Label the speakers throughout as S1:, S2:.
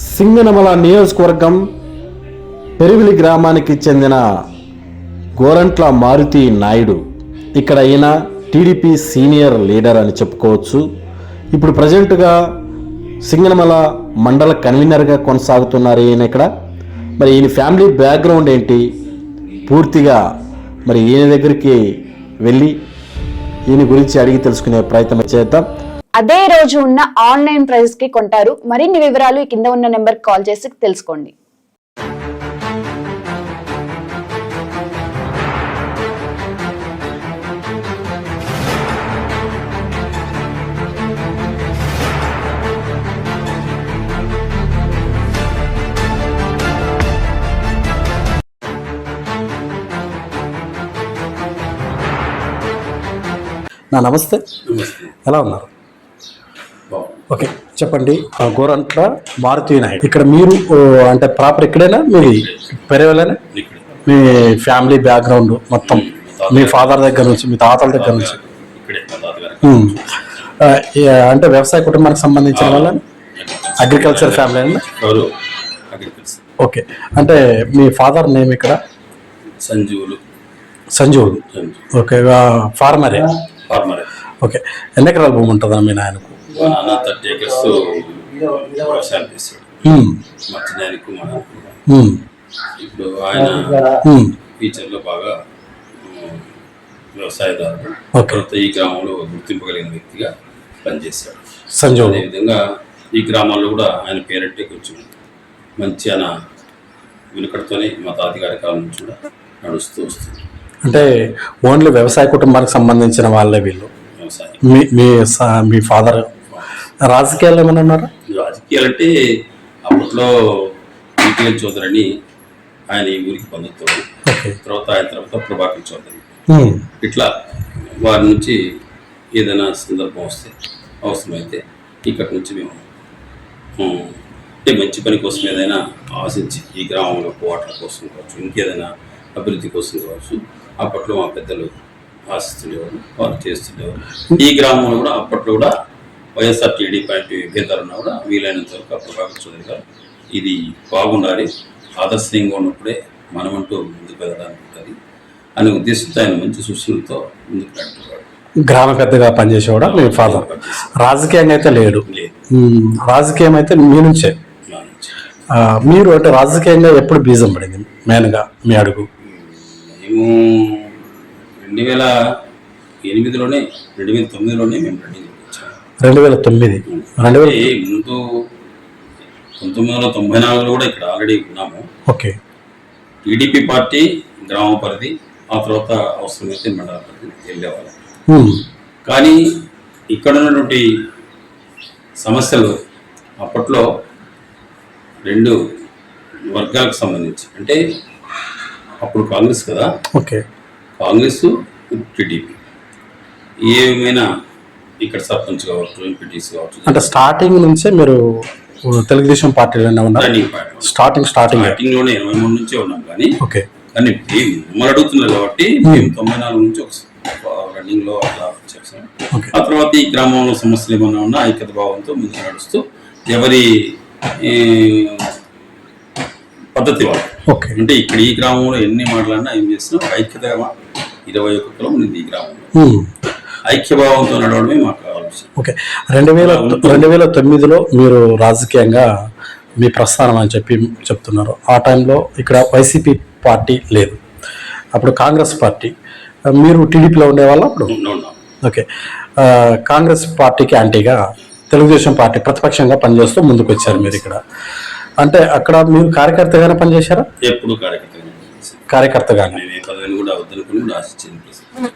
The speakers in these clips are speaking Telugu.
S1: సింగనమల నియోజకవర్గం పెరివిలి గ్రామానికి చెందిన గోరంట్ల మారుతి నాయుడు ఇక్కడ ఈయన టీడీపీ సీనియర్ లీడర్ అని చెప్పుకోవచ్చు. ఇప్పుడు ప్రజెంట్గా సింగనమల మండల కన్వీనర్గా కొనసాగుతున్నారు ఈయన ఇక్కడ. మరి ఈయన ఫ్యామిలీ బ్యాక్గ్రౌండ్ ఏంటి పూర్తిగా మరి ఈయన దగ్గరికి వెళ్ళి ఈయన గురించి అడిగి తెలుసుకునే ప్రయత్నం చేద్దాం.
S2: అదే రోజు ఉన్న ఆన్లైన్ ప్రైస్ కి కొంటారు. మరిన్ని వివరాలు కింద ఉన్న నెంబర్ కాల్ చేసి తెలుసుకోండి.
S1: నమస్తే, ఎలా ఉన్నారు? ఓకే, చెప్పండి. గోరంట్ల మారుతి నాయుడు, ఇక్కడ మీరు అంటే ప్రాపర్ ఇక్కడేనా, మీ పెరవేలేనా? మీ ఫ్యామిలీ బ్యాక్గ్రౌండ్ మొత్తం మీ ఫాదర్ దగ్గర నుంచి, మీ తాతల దగ్గర నుంచి అంటే వ్యవసాయ కుటుంబానికి సంబంధించిన వాళ్ళ అగ్రికల్చర్ ఫ్యామిలీ అండి? ఓకే, అంటే మీ ఫాదర్ నేమ్ ఇక్కడ? సంజీవులు. ఓకే, ఫార్మరే. ఓకే, ఎన్ని ఎకరాల భూమి ఉంటుందా మీ నాయనకు?
S3: 30 acres వ్యవసాయం చేస్తాడు. ఇప్పుడు ఆయన ఫ్యూచర్ లో బాగా వ్యవసాయదారుడు, ఈ గ్రామంలో గుర్తింపు కలిగిన వ్యక్తిగా పనిచేశాడు సంజయ్. అదేవిధంగా ఈ గ్రామాల్లో కూడా ఆయన పేరంటే కొంచెం మంచి ఆయన వెనుకడితోనే మా తాతగారి కాలం నుంచి కూడా నడుస్తూ వస్తుంది.
S1: అంటే ఓన్లీ వ్యవసాయ కుటుంబానికి సంబంధించిన వాళ్ళే వీళ్ళు. మీ ఫాదర్ రాజకీయాలు ఏమైనా ఉన్నారా?
S3: రాజకీయాలు అంటే అప్పట్లో ఈటీఎల్ చౌదరి అని ఆయన ఈ ఊరికి పొందుతారు. తర్వాత ప్రభాకర్ చౌదరి, ఇట్లా వారి నుంచి ఏదైనా సందర్భం వస్తే అవసరమైతే ఇక్కడి నుంచి మేము అంటే మంచి పని కోసం ఏదైనా ఆశించి ఈ గ్రామంలో వాటర్ కోసం కావచ్చు, ఇంకేదైనా అభివృద్ధి కోసం కావచ్చు, అప్పట్లో మా పెద్దలు ఆశిస్తుండేవారు, వారు చేస్తుండేవారు. ఈ గ్రామంలో కూడా అప్పట్లో కూడా వైఎస్ఆర్ టీడీ పార్టీ విభేదాలు ఉన్నా కూడా వీలైనంత వరకు ప్రభాకర్ చౌదరి గారు ఇది బాగుండాలి, ఆదర్శంగా ఉన్నప్పుడే మనమంటూ ముందుకు వెళ్ళడానికి ఉంటుంది అనే ఉద్దేశంతో ఆయన మంచి సూచనలతో ముందుకు నడుపుతాడు.
S1: గ్రామ పెద్దగా పనిచేసేవాడు మీ ఫాదర్. రాజకీయంగా అయితే లేడు. రాజకీయం అయితే మీ నుంచే. మీరు అంటే రాజకీయంగా ఎప్పుడు బీజం పడింది మెయిన్గా మీ అడుగు?
S3: మేము 2008లోనే 2009లోనే మేము రన్నింగ్ వచ్చాము.
S1: 2009
S3: ముందు 1994లో కూడా ఇక్కడ ఆల్రెడీ ఉన్నాము.
S1: ఓకే,
S3: టీడీపీ పార్టీ గ్రామ పరిధి, ఆ తర్వాత అవసరమైతే మండల పరిధి వెళ్ళేవాళ్ళం. కానీ ఇక్కడ ఉన్నటువంటి సమస్యలు అప్పట్లో 2 వర్గాలకు సంబంధించి, అంటే అప్పుడు కాంగ్రెస్ కదా,
S1: ఓకే, కాంగ్రెస్
S3: టీడీపీ ఏమైనా ఇక్కడ సర్పంచ్ కావచ్చు, ఎంపీటీసీ కావచ్చు.
S1: అంటే స్టార్టింగ్ నుంచే మీరు తెలుగుదేశం పార్టీలోనే ఉన్నారు? స్టార్టింగ్
S3: లోనే 83 నుంచే ఉన్నాం. కానీ మమ్మల్ని అడుగుతున్నారు కాబట్టి మేము 94 నుంచి ఒక రన్నింగ్ లో అట్లా చేస్తాం. ఆ తర్వాత ఈ గ్రామంలో సమస్యలు ఏమన్నా ఉన్నా ఐక్యత భావంతో ముందుకు నడుస్తూ ఎవరి పద్ధతి వాళ్ళు. అంటే ఇక్కడ ఈ గ్రామంలో ఎన్ని మాటలన్నా ఏం చేస్తున్నాం, ఐక్యతగా 21 కులం ఉంది ఈ గ్రామంలో, ఐక్యభావంతో నడవడమే మాకు ఆలోచన.
S1: ఓకే, 2009లో మీరు రాజకీయంగా మీ ప్రస్థానం అని చెప్తున్నారు. ఆ టైంలో ఇక్కడ వైసీపీ పార్టీ లేదు, అప్పుడు కాంగ్రెస్ పార్టీ. మీరు టీడీపీలో ఉండేవాళ్ళ అప్పుడు? ఓకే, కాంగ్రెస్ పార్టీకి యాంటీగా తెలుగుదేశం పార్టీ ప్రతిపక్షంగా పనిచేస్తూ ముందుకు వచ్చారు మీరు ఇక్కడ. అంటే అక్కడ మీరు కార్యకర్తగానే పనిచేశారా?
S3: ఎప్పుడు
S1: కార్యకర్తగానే.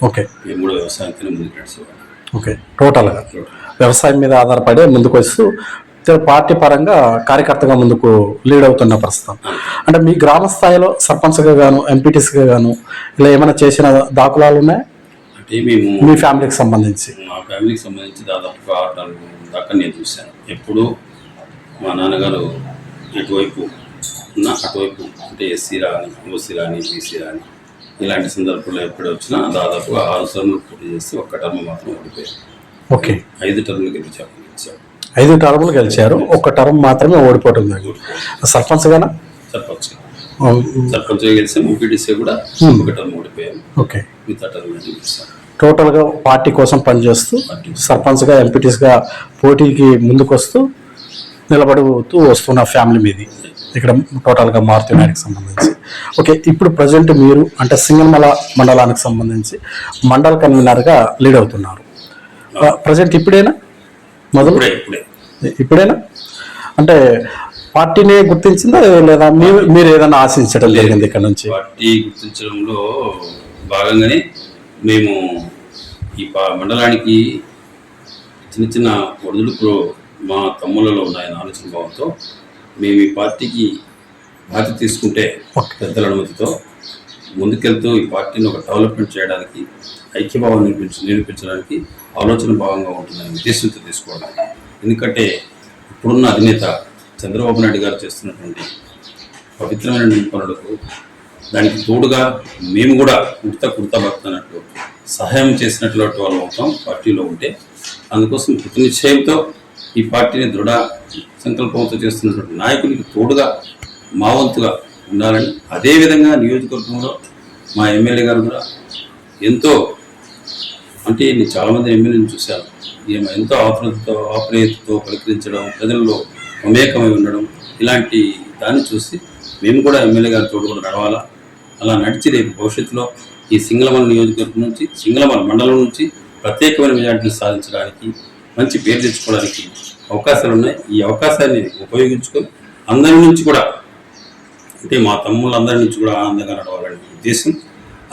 S1: ఓకే, ఓకే, టోటల్గా వ్యవసాయం మీద ఆధారపడి ముందుకు వస్తూ పార్టీ పరంగా కార్యకర్తగా ముందుకు లీడ్ అవుతున్న ప్రస్తుతం. అంటే మీ గ్రామ స్థాయిలో సర్పంచ్గా గాను, ఎంపీటీసీగా గాను ఇలా ఏమైనా చేసిన దాఖలాలు ఉన్నాయా?
S3: అంటే మేము
S1: మీ ఫ్యామిలీకి సంబంధించి?
S3: మా ఫ్యామిలీకి సంబంధించి దాదాపుగా 6 దాకా నేను చూశాను. ఎప్పుడు మా నాన్నగారు ఇటువైపు ఉన్న అటువైపు, అంటే ఎస్సీ రాని, ఓసీ రాని, బీసీ రాని ఇలాంటి సందర్భంలో ఎప్పుడు వచ్చినా దాదాపుగా 6 సార్లు పోటీ చేసి 1 టర్మ్ మాత్రం ఓడిపోయారు.
S1: ఓకే,
S3: 5 టర్మ్లు గెలిచాము.
S1: 5 టర్ములు గెలిచారు, ఒక్క టర్మ్ మాత్రమే ఓడిపోవడం జరిగింది. సర్పంచ్ గానా?
S3: సర్పంచ్ గెలిచాం, ఎంపీటీసీ కూడా ఒక టర్మ్ ఓడిపోయాం.
S1: ఓకే.
S3: మిగతా టర్మ్ గెలిచాం.
S1: టోటల్గా పార్టీ కోసం పనిచేస్తూ సర్పంచ్గా ఎంపీటీస్గా పోటీకి ముందుకొస్తూ నిలబడుతూ వస్తున్న ఫ్యామిలీ మీది ఇక్కడ టోటల్గా మారుతి నాయుడికి సంబంధించి. ఓకే, ఇప్పుడు ప్రజెంట్ మీరు అంటే సింగనమల మండలానికి సంబంధించి మండల కన్వీనర్గా లీడ్ అవుతున్నారు. ప్రజెంట్ ఇప్పుడేనా ఇప్పుడేనా అంటే పార్టీని గుర్తించిందా లేదా మీరు ఏదైనా ఆశించడం జరిగింది ఇక్కడ నుంచి?
S3: పార్టీ గుర్తించడంలో భాగంగానే మేము ఈ మండలానికి చిన్న చిన్న ఒడిదుడుకులు మా తమ్ముళ్ళలో ఉన్నాయని ఆలోచన భావంతో మేము ఈ పార్టీకి బాధ్యత తీసుకుంటే పెద్దల అనుమతితో ముందుకెళ్తూ ఈ పార్టీని ఒక డెవలప్మెంట్ చేయడానికి, ఐక్యభావం నిరూపించడానికి ఆలోచన భాగంగా ఉంటుందని ఉద్దేశంతో తీసుకోవడానికి. ఎందుకంటే ఇప్పుడున్న అధినేత చంద్రబాబు నాయుడు గారు చేస్తున్నటువంటి పవిత్రమైన పనులకు దానికి తోడుగా మేము కూడా కుర్తా భక్తున్నట్టు సహాయం చేసినటువంటి వాళ్ళు అవుతాం పార్టీలో ఉంటే. అందుకోసం కృత నిశ్చయంతో ఈ పార్టీని దృఢ సంకల్పంతో చేస్తున్నటువంటి నాయకునికి తోడుగా మా వంతుగా ఉండాలని, అదేవిధంగా నియోజకవర్గంలో మా ఎమ్మెల్యే గారు కూడా ఎంతో అంటే నేను చాలామంది ఎమ్మెల్యేని చూశాను, ఎంతో ఆప్యాయతతో పలకరించడం, ప్రజల్లో మమేకమై ఉండడం, ఇలాంటి దాన్ని చూసి మేము కూడా ఎమ్మెల్యే గారి తోడు కూడా నడవాలా. అలా నడిచి రేపు భవిష్యత్తులో ఈ సింగనమల నియోజకవర్గం నుంచి, సింగనమల మండలం నుంచి ప్రత్యేకమైన మెజార్టీని సాధించడానికి, మంచి పేరు తెచ్చుకోవడానికి అవకాశాలు ఉన్నాయి. ఈ అవకాశాన్ని ఉపయోగించుకొని అందరి నుంచి కూడా అంటే మా తమ్ముళ్ళందరి నుంచి కూడా ఆనందంగా నడవాలనే ఉద్దేశం.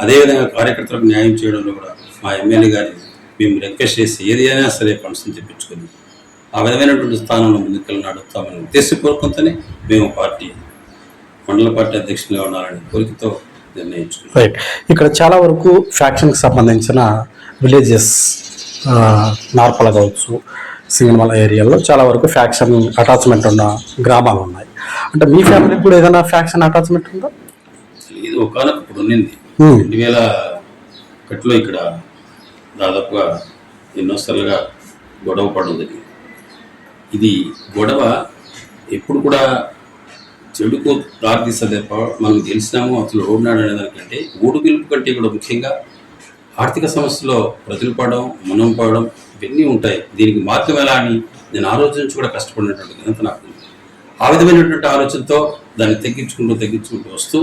S3: అదేవిధంగా కార్యకర్తలకు న్యాయం చేయడంలో కూడా మా ఎమ్మెల్యే గారిని మేము రిక్వెస్ట్ చేసి ఏదైనా సరే ఫండ్స్ని తెప్పించుకొని ఆ విధమైనటువంటి స్థానంలో ముందుకెళ్ళి నడుస్తామనే ఉద్దేశపూర్వకంతోనే మేము మండల పార్టీ అధ్యక్షులుగా ఉండాలని కోరికతో నిర్ణయించుకున్నాం.
S1: రైట్. ఇక్కడ చాలా వరకు ఫ్యాక్షన్కి సంబంధించిన విలేజెస్ నార్పల కావచ్చు, సింగనమల ఏరియాలో చాలా వరకు ఫ్యాక్షన్ అటాచ్మెంట్ ఉన్న గ్రామాలు ఉన్నాయి. అంటే మీ ఫ్యామిలీకి కూడా ఏదైనా ఫ్యాక్షన్ అటాచ్మెంట్ ఉందా?
S3: ఇది ఒకనప్పుడు ఉన్నింది. 2001లో ఇక్కడ దాదాపుగా ఎన్నోసార్లుగా గొడవ పడుతుంది. ఇది గొడవ ఎప్పుడు కూడా చెడుకు దారితీస్తుంది తప్ప మనం గెలిచినాము అసలు ఓడినాడు అనే దానికంటే ఓటు గెలుపు కంటే కూడా ముఖ్యంగా ఆర్థిక సమస్యలో ప్రజలు పడడం, మనం పడడం ఇవన్నీ ఉంటాయి. దీనికి మార్గం ఎలా అని నేను ఆ రోజు నుంచి కూడా కష్టపడినటువంటి ఘనత నాకు ఉంది. ఆ విధమైనటువంటి ఆలోచనతో దాన్ని తగ్గించుకుంటూ వస్తూ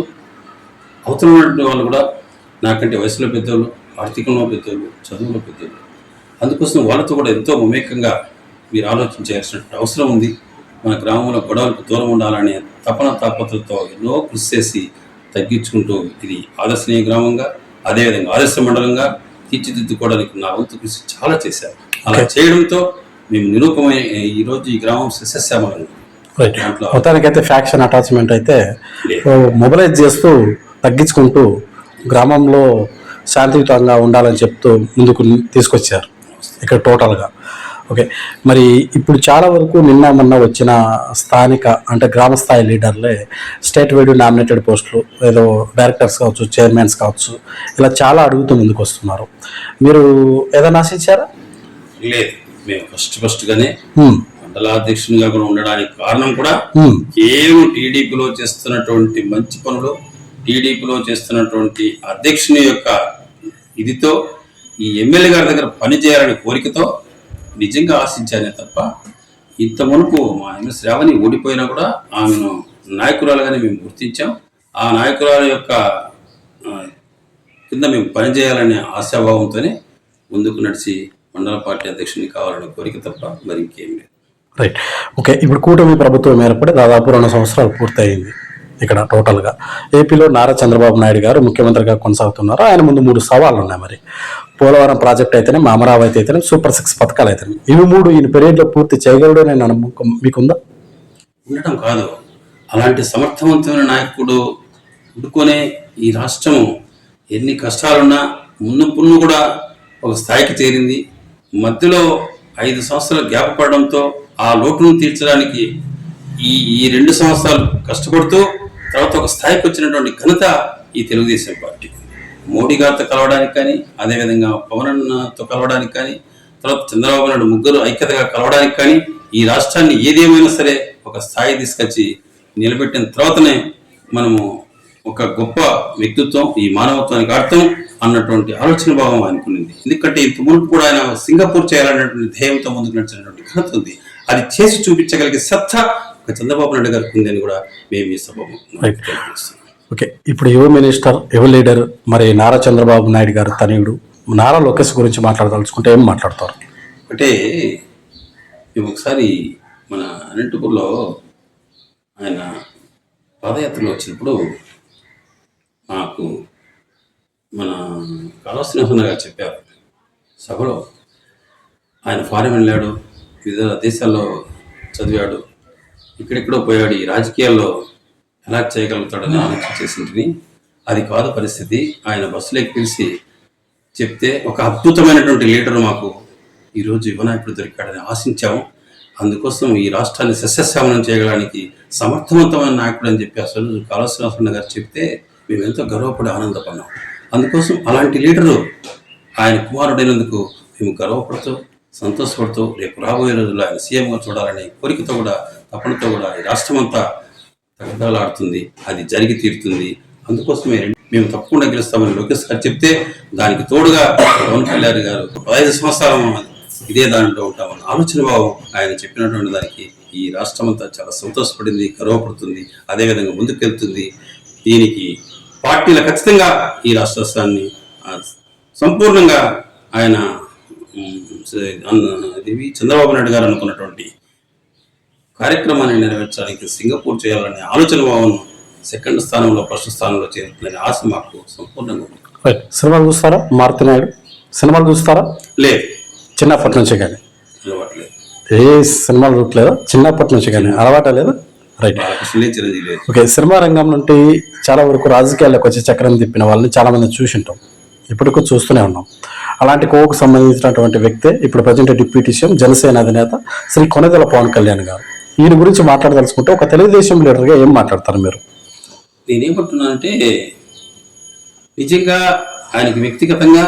S3: అవతల ఉన్నటువంటి వాళ్ళు కూడా నాకంటే వయసులో పెద్దోళ్ళు, ఆర్థికంలో పెద్దోళ్ళు, చదువులో పెద్దోళ్ళు. అందుకోసం వాళ్ళతో కూడా ఎంతో మమేకంగా మీరు ఆలోచించాల్సిన అవసరం ఉంది. మన గ్రామంలో గొడవలకు దూరం ఉండాలనే తాపత్రతో ఎన్నో కృషి చేసి తగ్గించుకుంటూ ఇది ఆదర్శనీయ గ్రామంగా, అదేవిధంగా ఆదర్శ మండలంగా తీర్చిదిద్దుకోవడానికి నా వంతు కృషి చాలా చేశారు. అలా చేయడంతో మేము నిరూపమై ఈరోజు ఈ గ్రామం సస్యశ్యామలంగా.
S1: మొత్తానికైతే ఫ్యాక్షన్ అటాచ్మెంట్ అయితే మొబిలైజ్ చేస్తూ తగ్గించుకుంటూ గ్రామంలో శాంతియుతంగా ఉండాలని చెప్తూ ముందుకు తీసుకొచ్చారు ఇక్కడ టోటల్గా. ఓకే, మరి ఇప్పుడు చాలా వరకు మొన్న వచ్చిన స్థానిక అంటే గ్రామ స్థాయి లీడర్లే స్టేట్ వైడ్ నామినేటెడ్ పోస్టులు, ఏదో డైరెక్టర్స్ కావచ్చు, చైర్మన్స్ కావచ్చు, ఇలా చాలా అడుగుతూ ముందుకు వస్తున్నారు. మీరు ఏదైనా ఆశించారా?
S3: లేదు, మేము ఫస్ట్గానే మండలాధ్యక్షునిగా కూడా ఉండడానికి కారణం కూడా కేవలం టీడీపీలో చేస్తున్నటువంటి మంచి పనులు, టీడీపీలో చేస్తున్నటువంటి అధ్యక్షుని యొక్క ఇదితో ఈ ఎమ్మెల్యే గారి దగ్గర పని చేయాలనే కోరికతో నిజంగా ఆశించానే తప్ప ఇంత మునుపు మా ఎమ్మెల్యే శ్రావణి ఓడిపోయినా కూడా ఆమెను నాయకురాలుగానే మేము గుర్తించాం. ఆ నాయకురాల యొక్క కింద మేము పనిచేయాలనే ఆశాభావంతోనే ముందుకు నడిచి మండల పార్టీ అధ్యక్షుని కావాలనే కోరిక తప్ప మరి ఇంకేం లేదు.
S1: రైట్. ఓకే, ఇప్పుడు కూటమి ప్రభుత్వం ఏర్పడి దాదాపు 2 సంవత్సరాలు పూర్తయింది. ఇక్కడ టోటల్గా ఏపీలో నారా చంద్రబాబు నాయుడు గారు ముఖ్యమంత్రిగా కొనసాగుతున్నారు. ఆయన ముందు 3 సవాళ్ళు ఉన్నాయి. మరి పోలవరం ప్రాజెక్ట్ అయితేనే, అమరావతి అయితేనే, సూపర్ 6 పథకాలు అయితేనే, ఇవి 3 ఈయన పీరియడ్లో పూర్తి చేయగలడు అనే నమ్మకం మీకుందా?
S3: ఉండటం కాదు, అలాంటి సమర్థవంతమైన నాయకుడు ఉండుకొనే ఈ రాష్ట్రం ఎన్ని కష్టాలున్నా మున్ను కూడా ఒక స్థాయికి చేరింది. మధ్యలో 5 సంవత్సరాల గ్యాప్ పడడంతో ఆ లోటును తీర్చడానికి ఈ 2 సంవత్సరాలు కష్టపడుతూ తర్వాత ఒక స్థాయికి వచ్చినటువంటి ఘనత ఈ తెలుగుదేశం పార్టీ. మోడీ గారితో కలవడానికి కానీ, అదేవిధంగా పవన్ అన్నతో కలవడానికి కానీ, తర్వాత చంద్రబాబు నాయుడు ముగ్గురు ఐక్యతగా కలవడానికి కానీ ఈ రాష్ట్రాన్ని ఏదేమైనా సరే ఒక స్థాయి తీసుకొచ్చి నిలబెట్టిన తర్వాతనే మనము ఒక గొప్ప వ్యక్తిత్వం, ఈ మానవత్వానికి అర్థం అన్నటువంటి ఆలోచన భావం అనుకునింది. ఎందుకంటే ఇంత ముందు కూడా ఆయన సింగపూర్ చేయాలనేటువంటి ధ్యేయంతో ముందుకు నడిచినటువంటి ఘనత ఉంది. అది చేసి చూపించగలిగే సత్తా ఒక చంద్రబాబు నాయుడు గారికి ఉందని కూడా మేము ఈ సభ
S1: ఓకే. ఇప్పుడు యువ మినిస్టర్, యువ లీడర్, మరి నారా చంద్రబాబు నాయుడు గారు తనయుడు నారా లోకేష్ గురించి మాట్లాడదలుచుకుంటే ఏం మాట్లాడతారు?
S3: అంటే మేము ఒకసారి మన అనంతపూర్లో ఆయన పాదయాత్రలో వచ్చినప్పుడు మాకు మన కాళశ్రీనివాసన్న గారు చెప్పారు సభలో, ఆయన ఫారెన్ వెళ్ళాడు, వివిధ దేశాల్లో చదివాడు, ఇక్కడెక్కడో పోయాడు, ఈ రాజకీయాల్లో ఎలా చేయగలుగుతాడని ఆలోచన చేసింది. అది కాదు పరిస్థితి. ఆయన బస్సులోకి పిలిచి చెప్తే ఒక అద్భుతమైనటువంటి లీడర్ మాకు ఈరోజు యువనాయకుడు దొరికాడని ఆశించాము. అందుకోసం ఈ రాష్ట్రాన్ని సస్యశ్యామలం చేయడానికి సమర్థవంతమైన నాయకుడు అని చెప్పి అసలు కాళశ్రీనివాసన్న గారు చెప్తే మేము ఎంతో గర్వపడి ఆనందపడినాం. అందుకోసం అలాంటి లీడరు ఆయన కుమారుడైనందుకు మేము గర్వపడుతూ సంతోషపడుతూ రేపు రాబోయే రోజుల్లో ఆయన సీఎంగా చూడాలనే కోరికతో కూడా తపనతో కూడా ఈ రాష్ట్రం అంతా తగదాలాడుతుంది. అది జరిగి తీరుతుంది. అందుకోసమే మేము తప్పకుండా గెలుస్తామని లోకేష్ గారు చెప్తే దానికి తోడుగా పవన్ కళ్యాణ్ గారు 15 సంవత్సరాలు ఇదే దాంట్లో ఉంటామన్న ఆలోచన భావం ఆయన చెప్పినటువంటి దానికి ఈ రాష్ట్రం అంతా చాలా సంతోషపడింది, గర్వపడుతుంది, అదేవిధంగా ముందుకెళ్తుంది. దీనికి పార్టీలు ఖచ్చితంగా ఈ రాష్ట్రాన్ని సంపూర్ణంగా ఆయన చంద్రబాబు నాయుడు గారు అనుకున్నటువంటి కార్యక్రమాన్ని నెరవేర్చడానికి సింగపూర్ చేయాలనే ఆలోచన భావం సెకండ్ స్థానంలో, ఫస్ట్ స్థానంలో చేరుతుందనే ఆశ మాకు సంపూర్ణంగా ఉంది.
S1: సినిమాలు చూస్తారా? మారుతి నాయుడు సినిమాలు చూస్తారా?
S3: లేదు,
S1: చిన్నప్పటి నుంచి కానీ
S3: అలవాట్లేదు.
S1: ఏ సినిమాలు చూడలేదా? చిన్నప్పటి నుంచి కానీ అలవాట లేదా? రైట్.
S3: చిరంజీవి లేదు.
S1: ఓకే. సినిమా రంగం నుండి చాలా వరకు రాజకీయాల్లోకి వచ్చి చక్రం తిప్పిన వాళ్ళని చాలా మంది చూసింటాం, ఇప్పటికీ చూస్తూనే ఉన్నాం. అలాంటి కోవకు సంబంధించినటువంటి వ్యక్తే ఇప్పుడు ప్రజెంట్ డిప్యూటీ సీఎం, జనసేన అధినేత శ్రీ కొణిదెల పవన్ కళ్యాణ్ గారు. ఈయన గురించి మాట్లాడదలుచుకుంటే ఒక తెలుగుదేశం లీడర్గా ఏం మాట్లాడతారు మీరు?
S3: నేనేమంటున్నానంటే నిజంగా ఆయనకి వ్యక్తిగతంగా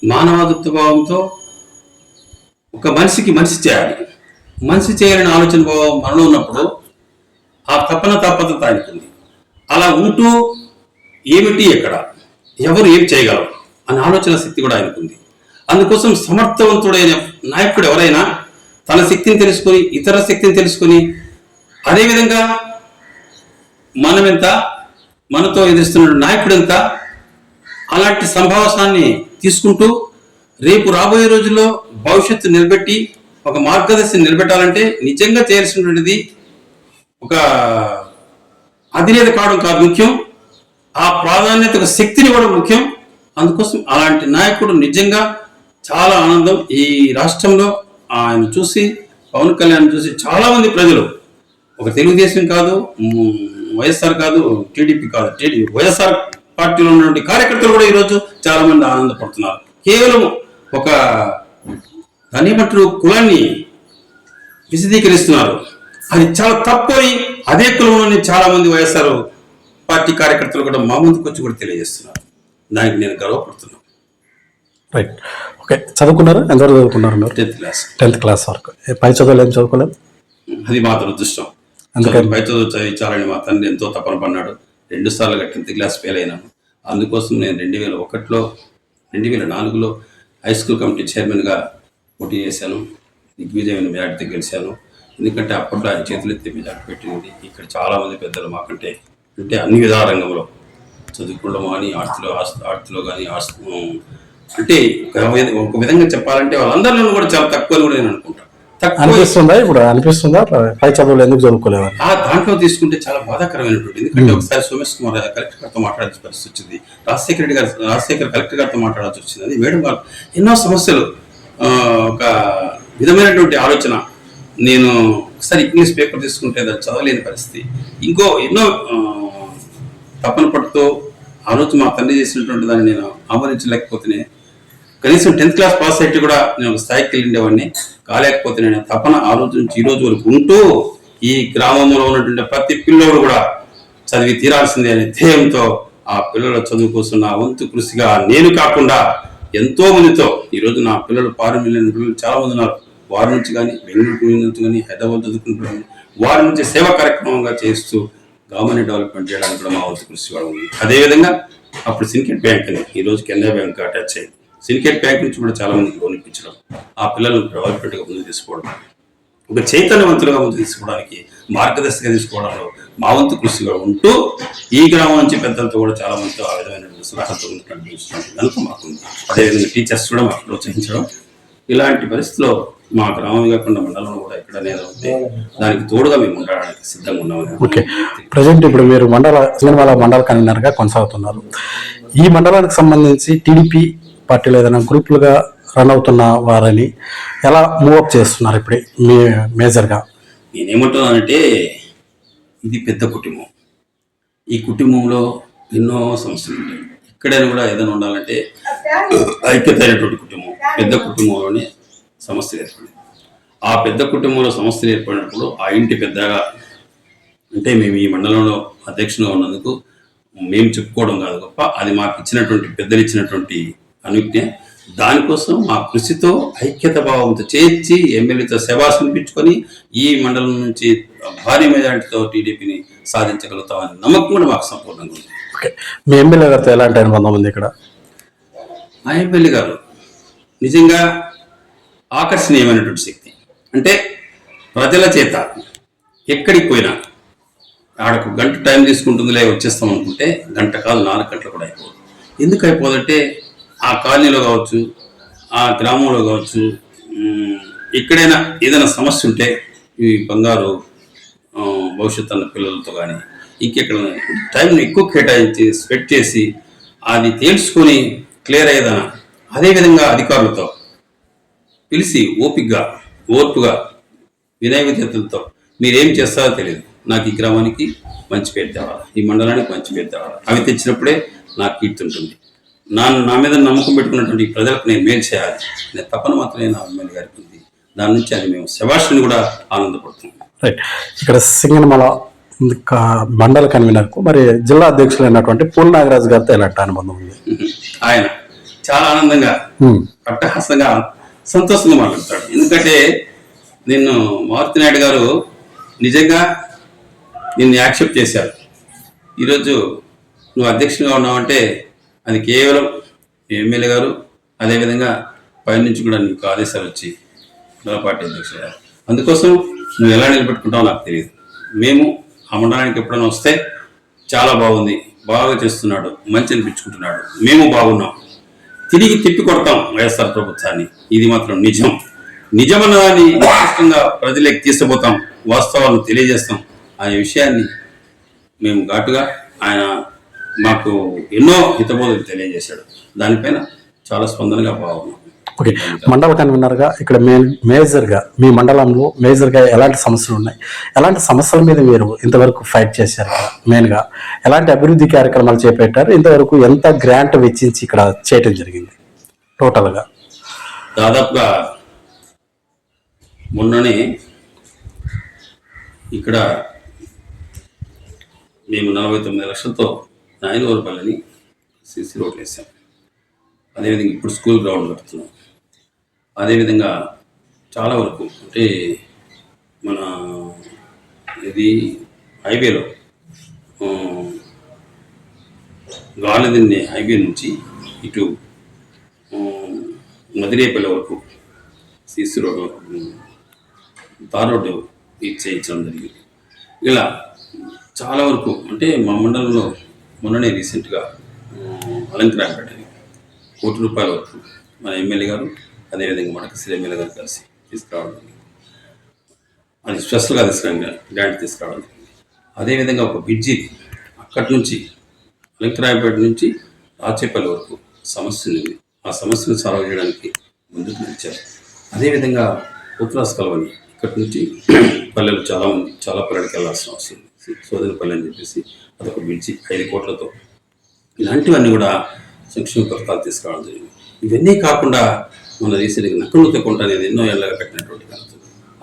S3: మానవత్వ భావంతో ఒక మనిషికి మనిషి చేయాలి, మనిషి చేయాలని ఆలోచన భావం మనలో ఉన్నప్పుడు ఆ తపన తప్పత ఆయనకుంది. అలా ఉంటూ ఏమిటి, ఎక్కడ, ఎవరు ఏం చేయగలరు అనే ఆలోచన శక్తి కూడా ఆయనకుంది. అందుకోసం సమర్థవంతుడైన నాయకుడు ఎవరైనా తన శక్తిని తెలుసుకొని ఇతర శక్తిని తెలుసుకొని అదేవిధంగా మనమెంత, మనతో ఎదురుస్తున్న నాయకుడు ఎంత, అలాంటి సంభావనాన్ని తీసుకుంటూ రేపు రాబోయే రోజుల్లో భవిష్యత్తు నిలబెట్టి ఒక మార్గదర్శనం నిలబెట్టాలంటే నిజంగా చేయాల్సినటువంటిది ఒక అధినేత కావడం కాదు ముఖ్యం, ఆ ప్రాధాన్యత ఒక శక్తిని కూడా ముఖ్యం. అందుకోసం అలాంటి నాయకుడు నిజంగా చాలా ఆనందం. ఈ రాష్ట్రంలో ఆయన చూసి, పవన్ కళ్యాణ్ చూసి చాలా మంది ప్రజలు, ఒక తెలుగుదేశం కాదు, వైఎస్ఆర్ కాదు, టీడీపీ కాదు, వైఎస్ఆర్ పార్టీలో ఉన్నటువంటి కార్యకర్తలు కూడా ఈరోజు చాలా మంది ఆనందపడుతున్నారు. కేవలం ఒక ధనిపట్టు కులాన్ని విశదీకరిస్తున్నారు. అది చాలా తప్పని అదే కులంలోని చాలా మంది వైఎస్ఆర్ పార్టీ కార్యకర్తలు కూడా మా ముందుకు వచ్చి కూడా తెలియజేస్తున్నారు. దానికి నేను గర్వపడుతున్నాను.
S1: రైట్. ఓకే. చదువుకున్నారు? ఎంతవరకు చదువుకున్నారు మీరు?
S3: 10th class.
S1: 10th క్లాస్ వరకు. పై చదువులు ఏం చదువుకోలేదు?
S3: అది మా దురదృష్టం. అందుకని పై చదువు చదివించాలని మా తండ్రి ఎంతో తపన పన్నాడు. 2 సార్లుగా 10th క్లాస్ ఫెయిల్ అయినాను. అందుకోసం నేను 2001లో 2004లో హై స్కూల్ కమిటీ చైర్మన్గా పోటీ చేశాను. దిగ్విజయమైన మెజార్టీతో గెలిచాను. ఎందుకంటే అప్పట్లో ఆయన చేతులు ఎత్తి మెజార్టీ పెట్టింది. ఇక్కడ చాలామంది పెద్దలు మాకంటే అంటే అన్ని విధాల రంగంలో చదువుకోవడం కానీ, ఆర్ట్స్లో కానీ, అంటే ఒక విధంగా చెప్పాలంటే వాళ్ళందరిలో కూడా చాలా తక్కువ అని కూడా నేను అనుకుంటాను.
S1: అనిపిస్తుందా ఇప్పుడు? అనిపిస్తుందా పై చదువులు ఎందుకు చదువుకోలేవు?
S3: ఆ దాంట్లో తీసుకుంటే చాలా బాధాకరమైనటువంటి. ఎందుకంటే ఒకసారి సోమేష్ కుమార్ కలెక్టర్ గారితో మాట్లాడాల్సిన పరిస్థితి వచ్చింది. రాజశేఖర్ కలెక్టర్ గారితో మాట్లాడాల్సి వచ్చింది. అది మేడం గారు ఎన్నో సమస్యలు, ఒక విధమైనటువంటి ఆలోచన. నేను ఒకసారి ఇంగ్లీష్ పేపర్ తీసుకుంటే దాన్ని చదవలేని పరిస్థితి. ఇంకో ఎన్నో తపన పడుతూ ఆ రోజు మా తండ్రి చేసినటువంటి దాన్ని నేను ఆమోదించలేకపోతేనే, కనీసం 10th క్లాస్ పాస్ అయితే కూడా నేను ఒక స్థాయికి వెళ్ళిండేవాడిని. కాలేకపోతే నేను తపన ఆ రోజు నుంచి ఈ రోజు వరకు ఉంటూ ఈ గ్రామంలో ఉన్నటువంటి ప్రతి పిల్లోడు కూడా చదివి తీరాల్సిందే అనే ధ్యేయంతో ఆ పిల్లల చదువు కోసం నా వంతు కృషిగా నేను కాకుండా ఎంతో మందితో ఈరోజు నా పిల్లలు 6 మిలియన్ పిల్లలు చాలా మంది ఉన్నారు. వారి నుంచి కానీ బెంగళూరు నుంచి కానీ హైదరాబాద్ చదువుకుంటున్నాం వారి నుంచి సేవా కార్యక్రమంగా చేస్తూ గవర్నమెంట్ డెవలప్మెంట్ చేయడానికి కూడా మా వంతు కృషి కూడా ఉంది. అదేవిధంగా అప్పుడు సిండికేట్ బ్యాంక్ అని ఈరోజు కెనరా బ్యాంక్ అటాచ్ అయ్యింది. సిండికేట్ బ్యాంక్ నుంచి కూడా చాలా మందికి లోన్ ఇప్పించడం, ఆ పిల్లలను డెవలప్మెంట్గా ముందుకు తీసుకోవడం, ఒక చైతన్యవంతులుగా ముందుకు తీసుకోవడానికి మార్గదర్శిగా తీసుకోవడంలో మా వంతు కృషిగా ఉంటూ ఈ గ్రామం నుంచి పెద్దలతో కూడా చాలా మందితో ఆ విధమైన సలహాలతో నడిపిస్తున్నాం కనుక మాకు. అదేవిధంగా టీచర్స్ కూడా మాకు ప్రోత్సహించడం, ఇలాంటి పరిస్థితుల్లో మా గ్రామం కాకుండా మండలంలో కూడా ఎక్కడనే ఉంటే దానికి తోడుగా మేము ఉండడానికి సిద్ధంగా ఉన్నాము.
S1: ఓకే, ప్రజెంట్ ఇప్పుడు మీరు సింగనమల మండల కన్వీనర్గా కొనసాగుతున్నారు. ఈ మండలానికి సంబంధించి టీడీపీ పార్టీలో ఏదైనా గ్రూపులుగా రన్ అవుతున్న వారని ఎలా మూవప్ చేస్తున్నారు ఇప్పుడు మేజర్గా?
S3: నేనేమంటున్నానంటే ఇది పెద్ద కుటుంబం. ఈ కుటుంబంలో ఎన్నో సమస్యలు ఉంటాయి. ఎక్కడైనా కూడా ఏదైనా ఉండాలంటే ఐక్యత అయినటువంటి కుటుంబం. పెద్ద కుటుంబంలోనే సమస్యలు ఏర్పడింది. ఆ పెద్ద కుటుంబంలో సమస్యలు ఏర్పడినప్పుడు ఆ ఇంటి పెద్దగా అంటే మేము ఈ మండలంలో అధ్యక్షునిగా ఉన్నందుకు మేము చెప్పుకోవడం కాదు గొప్ప, అది మాకు ఇచ్చినటువంటి పెద్దలు ఇచ్చినటువంటి అనుజ్ఞ. దానికోసం మా కృషితో ఐక్యత భావంతో చేర్చి ఎమ్మెల్యేతో శభాషినిపించుకొని ఈ మండలం నుంచి భారీ మెజారిటీతో టీడీపీని సాధించగలుగుతామని నమ్మకం కూడా మాకు సంపూర్ణంగా ఉంది.
S1: మీ ఎమ్మెల్యే గారితో ఎలాంటి అనుబంధం ఉంది ఇక్కడ?
S3: ఆ ఎమ్మెల్యే గారు నిజంగా ఆకర్షణీయమైనటువంటి శక్తి. అంటే ప్రజల చేత ఎక్కడికి పోయినా ఆడకు గంట టైం తీసుకుంటుందిలే వచ్చేస్తాం అనుకుంటే గంట కాదు 4 గంటలు కూడా అయిపోదు. ఎందుకు అయిపోదంటే ఆ కాలనీలో కావచ్చు, ఆ గ్రామంలో కావచ్చు, ఎక్కడైనా ఏదైనా సమస్య ఉంటే ఈ బంగారు భవిష్యత్తు అన్న పిల్లలతో కానీ ఇంకెక్కడ టైంని ఎక్కువ కేటాయించి స్పెండ్ చేసి అది తేల్చుకొని క్లియర్ అయ్యేదనా. అదేవిధంగా అధికారులతో పిలిచి ఓర్పుగా వినయ విధేయతలతో మీరేం చేస్తారో తెలియదు, నాకు ఈ గ్రామానికి మంచి పేరు తేవాలి, ఈ మండలానికి మంచి పేరు తేవాలి, అవి తెచ్చినప్పుడే నాకు కీర్తి ఉంటుంది. నా మీద నమ్మకం పెట్టుకున్నటువంటి ప్రజలకు నేను మేలు చేయాలి నేను తప్పన మాత్రమే నా ఎమ్మెల్యే గారికి ఉంది. దాని నుంచి అది మేము శభాషుని కూడా ఆనందపడుతున్నాం.
S1: రైట్, ఇక్కడ సింగనమల మండల కన్వీనర్కు మరి జిల్లా అధ్యక్షులు అయినటువంటి పూల్ నాగరాజు గారితో ఎలాంటి అనుబంధం ఉంది?
S3: ఆయన చాలా ఆనందంగా అట్టహాసంగా సంతోషంగా మాట్లాడతాడు. ఎందుకంటే నిన్ను మారుతి నాయుడు గారు నిజంగా నిన్ను యాక్సెప్ట్ చేశారు. ఈరోజు నువ్వు అధ్యక్షునిగా ఉన్నావంటే అది కేవలం ఎమ్మెల్యే గారు, అదేవిధంగా పైనుంచి కూడా నీకు ఆదేశాలు వచ్చి మండల పార్టీ అధ్యక్షుడు. అందుకోసం నువ్వు ఎలా నిలబెట్టుకుంటావో నాకు తెలియదు. మేము ఆ మండలానికి ఎప్పుడైనా వస్తే చాలా బాగుంది, బాగా చేస్తున్నాడు, మంచి అనిపించుకుంటున్నాడు, మేము బాగున్నాం, తిరిగి తిప్పి కొడతాం వైఎస్ఆర్ ప్రభుత్వాన్ని, ఇది మాత్రం నిజమన్నదాన్ని స్పష్టంగా ప్రజలకు తీసుకుపోతాం, వాస్తవాలను తెలియజేస్తాం అనే విషయాన్ని మేము ఘాటుగా ఆయన మాకు ఎన్నో హితబోధలు తెలియజేశాడు. దానిపైన చాలా స్పందనగా బాగున్నాం.
S1: ఓకే, మండల కన్వీనర్గా ఇక్కడ మేజర్గా మీ మండలంలో మేజర్గా ఎలాంటి సమస్యలు ఉన్నాయి, ఎలాంటి సమస్యల మీద మీరు ఇంతవరకు ఫైట్ చేశారు? మెయిన్గా ఎలాంటి అభివృద్ధి కార్యక్రమాలు చేపట్టారు? ఇంతవరకు ఎంత గ్రాంట్ వెచ్చించి ఇక్కడ చేయటం జరిగింది టోటల్గా?
S3: దాదాపుగా మొన్ననే ఇక్కడ మేము 49 లక్షలతో నాయనవరపల్లిని సిసి రోడ్లు వేసాం. అదేవిధంగా ఇప్పుడు స్కూల్ గ్రౌండ్ కడుతున్నాం. అదేవిధంగా చాలా వరకు అంటే మన ఇది హైవేలో గాలిదిన్నె హైవే నుంచి ఇటు మదిరేపల్లి వరకు సిసి రోడ్డు తార్ రోడ్డు చేయించడం జరిగింది. ఇలా చాలా వరకు అంటే మా మండలంలో మొన్ననే రీసెంట్గా అలంకరాంపేటని ₹1 కోటి వరకు మన ఎమ్మెల్యే గారు అదేవిధంగా మనకు ఎమ్మెల్యే గారు కలిసి తీసుకురావడం జరిగింది. అది స్పెషల్గా గ్రాంట్ తీసుకురావడం జరిగింది. అదేవిధంగా ఒక బ్రిడ్జి అక్కడి నుంచి అలంకరాంపేట నుంచి రాచేపల్లి వరకు సమస్య ఉంది. ఆ సమస్యను సాల్వ్ చేయడానికి ముందుకు నిలిచారు. అదేవిధంగా ఉత్తరాస్ కలవని ఇక్కడి నుంచి పల్లెలు చాలా పల్లెలకు వెళ్ళాల్సిన అవసరం ఉంది. సోదరిపల్లి అని చెప్పేసి అదొక బ్రిడ్జి 5 కోట్లతో ఇలాంటివన్నీ కూడా సంక్షేమ పథకాలు తీసుకురావడం జరిగింది. ఇవన్నీ కాకుండా మన రీసెంట్గా నక్కనుతి కొంట అనేది ఎన్నో ఏళ్ళగా పెట్టినటువంటి ఘనత.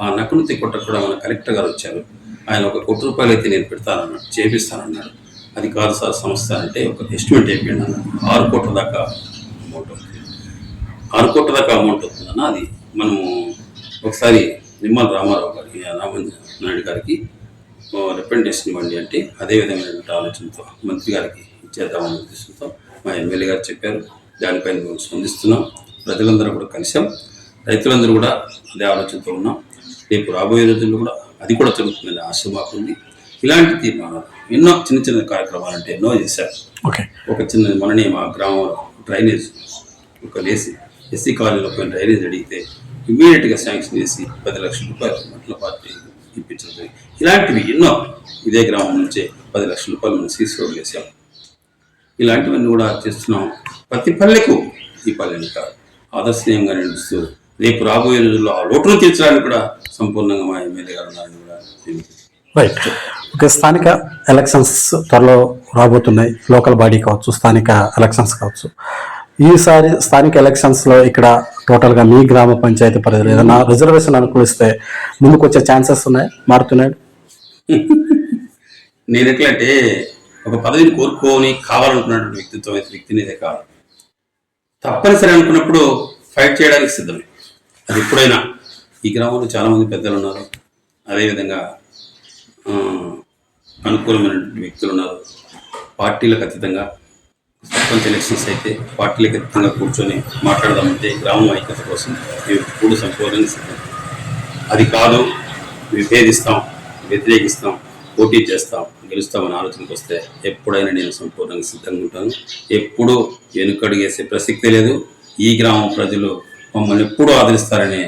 S3: ఆ నక్కనుతి కొంట కూడా మన కలెక్టర్ గారు వచ్చారు. ఆయన ఒక ₹1 కోటి అయితే నేను పెడతానన్నాడు, చేపిస్తానన్నాడు. అది కాదు సార్ సంస్థ అంటే ఒక ఎస్టిమేట్ అయిపోయింది అన్నాడు. 6 కోట్ల దాకా అమౌంట్ అవుతుంది. 6 కోట్ల దాకా అమౌంట్ అవుతుందన్న అది మనము ఒకసారి నిమ్మల రామారావు గారికి రామనాయుడు గారికి రిప్రజెంటేషన్ ఇవ్వండి అంటే అదే విధమైనటువంటి ఆలోచనతో మంత్రి గారికి ఇచ్చేద్దామనే ఉద్దేశంతో మా ఎమ్మెల్యే గారు చెప్పారు. దానిపైన మేము స్పందిస్తున్నాం. ప్రజలందరూ కూడా కలిసాం, రైతులందరూ కూడా అదే ఆలోచనతో ఉన్నాం. రేపు రాబోయే రోజుల్లో కూడా అది కూడా జరుగుతుందని ఆశ మాకుంది. ఇలాంటి తీర్మానాలు ఎన్నో చిన్న చిన్న కార్యక్రమాలు అంటే ఎన్నో చేశారు. ఒక చిన్న మననే మా గ్రామంలో డ్రైనేజ్ ఒక ఎస్సీ కాలనీలో పోయిన డ్రైనేజ్ అడిగితే ఇమ్మీడియట్గా శాంక్షన్ చేసి 10 లక్షల రూపాయలు మండల పార్టీ ఇప్పించడం. ఇలాంటివి ఎన్నో ఇదే గ్రామం నుంచే 10 లక్షల రూపాయలు మనం సీసీ రోడ్లు వేసాం. ఇలాంటివన్నీ కూడా చేస్తున్నాం. ప్రతి పల్లెకు ఈ పల్లెని కాదు ఆదర్శనీయంగా నడుస్తూ రేపు రాబోయే రోజుల్లో ఆ లోటును తీర్చడానికి కూడా సంపూర్ణంగా మా ఎమ్మెల్యే గారు ఉన్నారని కూడా
S4: రైట్. ఓకే, స్థానిక ఎలక్షన్స్ త్వరలో రాబోతున్నాయి. లోకల్ బాడీ కావచ్చు, స్థానిక ఎలక్షన్స్ కావచ్చు. ఈసారి స్థానిక ఎలక్షన్స్లో ఇక్కడ టోటల్గా మీ గ్రామ పంచాయతీ పరిధిలో ఏదైనా రిజర్వేషన్ అనుకూలిస్తే ముందుకు వచ్చే ఛాన్సెస్ మారుతున్నాయి?
S3: నేను ఎట్లంటే ఒక పదవిని కోరుకోని కావాలనుకున్నటువంటి వ్యక్తిని ఇదే కాదు. తప్పనిసరి అనుకున్నప్పుడు ఫైట్ చేయడానికి సిద్ధమే. అది ఎప్పుడైనా ఈ గ్రామంలో చాలామంది పెద్దలు ఉన్నారు, అదేవిధంగా అనుకూలమైనటువంటి వ్యక్తులు ఉన్నారు. పార్టీలకు అతీతంగా సర్పంచ్ ఎలక్షన్స్ అయితే పార్టీలకు అతీతంగా కూర్చొని మాట్లాడదామంటే గ్రామం ఐక్యత కోసం మేము ఎప్పుడు సంపూర్ణంగా సిద్ధం. అది కాదు విభేదిస్తాం, వ్యతిరేకిస్తాం, పోటీ చేస్తాం, గెలుస్తామని ఆలోచనకు వస్తే ఎప్పుడైనా నేను సంపూర్ణంగా సిద్ధంగా ఉంటాను. ఎప్పుడూ వెనుకడుగేసే ప్రసక్తే లేదు. ఈ గ్రామం ప్రజలు మమ్మల్ని ఎప్పుడూ ఆదరిస్తారనే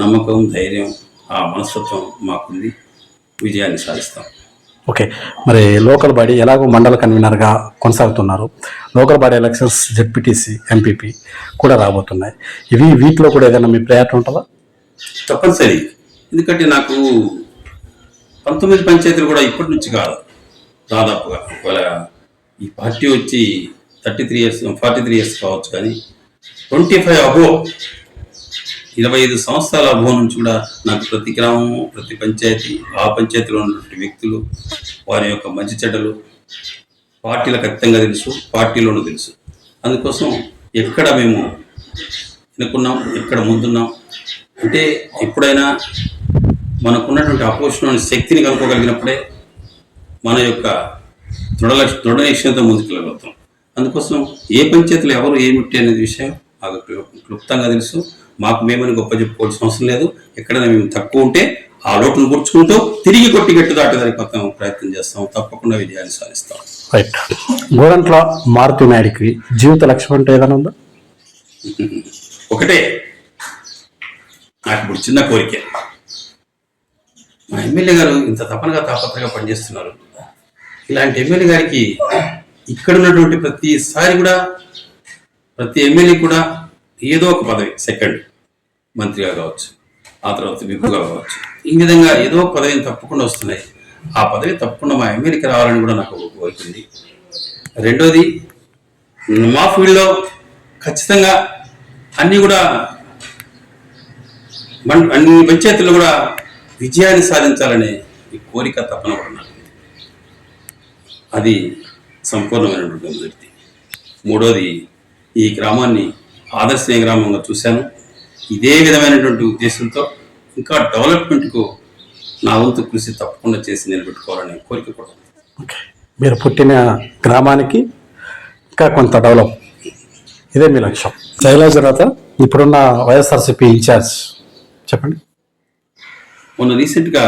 S3: నమ్మకం, ధైర్యం, ఆ మనస్తత్వం మాకుంది. విజయాన్ని సాధిస్తాం.
S4: ఓకే, మరి లోకల్ బాడీ ఎలాగో మండల కన్వీనర్గా కొనసాగుతున్నారు. Local body elections ZPTC, MPP కూడా రాబోతున్నాయి. వీటిలో కూడా ఏదైనా మీ ప్రయత్నం ఉంటుందా?
S3: తప్పనిసరి. ఎందుకంటే నాకు 19 పంచాయతీలు కూడా ఇప్పటి నుంచి కాదు, దాదాపుగా ఒకవేళ ఈ పార్టీ వచ్చి 33 years 43 years కావచ్చు, కానీ 25 అబో 25 సంవత్సరాల అభోవం నుంచి కూడా నాకు ప్రతి గ్రామము, ప్రతి పంచాయతీ, ఆ పంచాయతీలో ఉన్నటువంటి వ్యక్తులు, వారి యొక్క మంచి చెడ్డలు పార్టీలకు ఖచ్చితంగా తెలుసు, పార్టీలోనూ తెలుసు. అందుకోసం ఎక్కడ మేము వెనుకున్నాం, ఎక్కడ ముందున్నాం అంటే ఎప్పుడైనా మనకున్నటువంటి అపోజిషన్ శక్తిని కనుక్కోగలిగినప్పుడే మన యొక్క దృఢ నిశ్చయంతో ముందుకెళ్ళగలుగుతాం. అందుకోసం ఏ పంచాయతీలో ఎవరు ఏమిటి అనేది విషయం మాకు క్లుప్తంగా తెలుసు. మాకు మేమని గొప్ప చెప్పుకోవాల్సిన అవసరం లేదు. ఎక్కడైనా మేము తక్కువ ఉంటే ఆ లోటును కూర్చుకుంటూ తిరిగి కొట్టి గట్టు దాటేదానికి మొత్తం ప్రయత్నం చేస్తాం. తప్పకుండా విజయాన్ని సాధిస్తాం.
S4: రైట్. గోరంట్ల మారుతి నాయుడికి జీవిత లక్ష్యం అంటే ఏదైనా ఉందా?
S3: ఒకటే, నాకు ఇప్పుడు చిన్న కోరిక. మా ఎమ్మెల్యే గారు ఇంత తపనగా తాపత్రగా పనిచేస్తున్నారు. ఇలాంటి ఎమ్మెల్యే గారికి ఇక్కడ ఉన్నటువంటి ప్రతిసారి కూడా ప్రతి ఎమ్మెల్యే కూడా ఏదో ఒక పదవి, సెకండ్ మంత్రిగా కావచ్చు, ఆ తర్వాత విప్పుగా కావచ్చు, ఈ విధంగా ఏదో ఒక పదవిని తప్పకుండా వస్తున్నాయి. ఆ పదవి తప్పకుండా మా ఎమ్మెల్యేకి రావాలని కూడా నాకు ఒక కోరిక ఉంది. రెండోది, మా ఫీల్డ్లో ఖచ్చితంగా అన్నీ కూడా అన్ని పంచాయతీల్లో కూడా విజయాన్ని సాధించాలనే ఈ కోరిక తప్పన కూడా నాకు. అది సంపూర్ణమైనటువంటి మొదటిది. మూడోది, ఈ గ్రామాన్ని ఆదర్శనీయ గ్రామంగా చూశాను. ఇదే విధమైనటువంటి ఉద్దేశంతో ఇంకా డెవలప్మెంట్కు నా వంతు కృషి తప్పకుండా చేసి నిలబెట్టుకోవాలనే కోరిక కూడా.
S4: ఓకే, మీరు పుట్టిన గ్రామానికి ఇంకా కొంత డెవలప్, ఇదే మీ లక్ష్యం. శైలజ తర్వాత ఇప్పుడున్న వైఎస్ఆర్సీపీ ఇన్ఛార్జ్ చెప్పండి.
S3: మొన్న రీసెంట్గా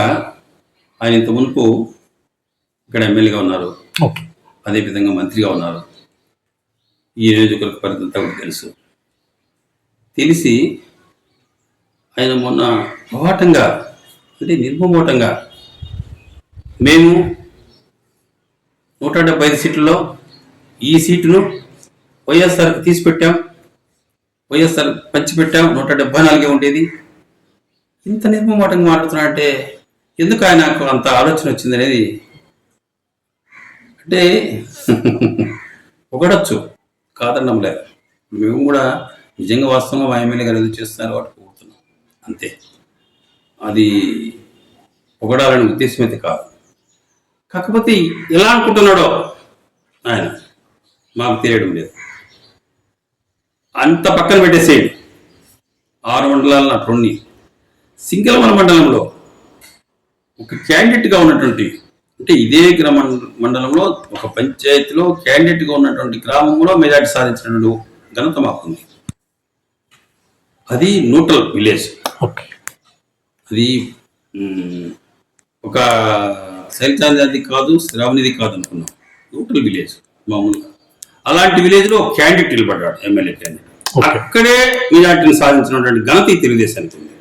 S3: ఆయన ఇంత మునుపు ఇక్కడ ఎమ్మెల్యేగా ఉన్నారు,
S4: ఓకే,
S3: అదేవిధంగా మంత్రిగా ఉన్నారు. ఈ నియోజకవర్గ పరిధంతా కూడా తెలిసి ఆయన మొన్న మొహాటంగా అంటే నిర్మమోటంగా మేము 175 సీట్లలో ఈ సీటును వైఎస్ఆర్కి తీసిపెట్టాం, వైఎస్ఆర్ పంచిపెట్టాం, 174 ఉండేది. ఇంత నిర్మమోటంగా మాట్లాడుతున్నాడంటే ఎందుకు ఆయనకు అంత ఆలోచన వచ్చింది అనేది అంటే పొగడచ్చు, కాదన్నం లేదు. మేము కూడా నిజంగా వాస్తవంగా మా ఎమ్మెల్యే గారు ఎందుకు చేస్తున్నారు వాటి పొగుడుతున్నాం అంతే. అది పొగడాలనే ఉద్దేశం అయితే కాదు. కాకపోతే ఎలా అనుకుంటున్నాడో ఆయన మాకు తెలియడం లేదు. అంత పక్కన పెట్టేసేయండి, 6 మండలాలను అట్లుండి సింగల్మల మండలంలో ఒక క్యాండిడేట్గా ఉన్నటువంటి, అంటే ఇదే గ్రామ మండలంలో ఒక పంచాయతీలో క్యాండిడేట్గా ఉన్నటువంటి గ్రామంలో మెజార్టీ సాధించినటువంటి ఘనత మాకుంది. అది న్యూట్రల్ విలేజ్.
S4: ఓకే.
S3: అది ఒక శైలజాది కాదు, శ్రావణిది కాదు అనుకున్నాం. న్యూట్రల్ విలేజ్ మామూలుగా. అలాంటి విలేజ్లో క్యాండిడేట్ నిలబడ్డాడు, ఎమ్మెల్యే క్యాండిడేట్. అక్కడే మెజార్టీని సాధించినటువంటి ఘనత ఈ తెలుగుదేశానికి ఉంది.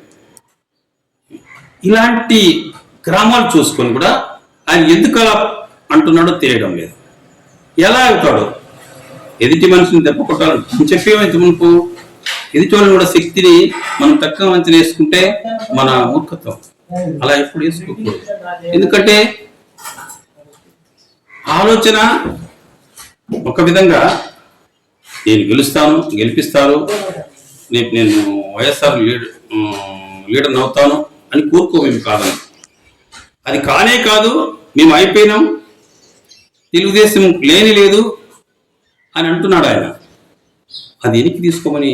S3: ఇలాంటి గ్రామాలు చూసుకొని కూడా ఆయన ఎందుకు అలా అంటున్నాడో తెలియడం లేదు. ఎలా అవుతాడు? ఎదుటి మనిషిని దెబ్బ కొట్టాలని చెప్పేమైతే మునుపు ఎదుటి వాళ్ళని కూడా శక్తిని మనం తక్కువ అంచనా వేసుకుంటే మన మూర్ఖత్వం. అలా ఎప్పుడు వేసుకోకూడదు. ఎందుకంటే ఆలోచన ఒక విధంగా నేను గెలిపిస్తారు, రేపు నేను వైఎస్ఆర్ లీడర్ అవుతాను అని కోరుకోమేమి కాదని. అది కానే కాదు, మేము అయిపోయినాం, తెలుగుదేశం లేదు అని అంటున్నాడు ఆయన. అది వెనక్కి తీసుకోమని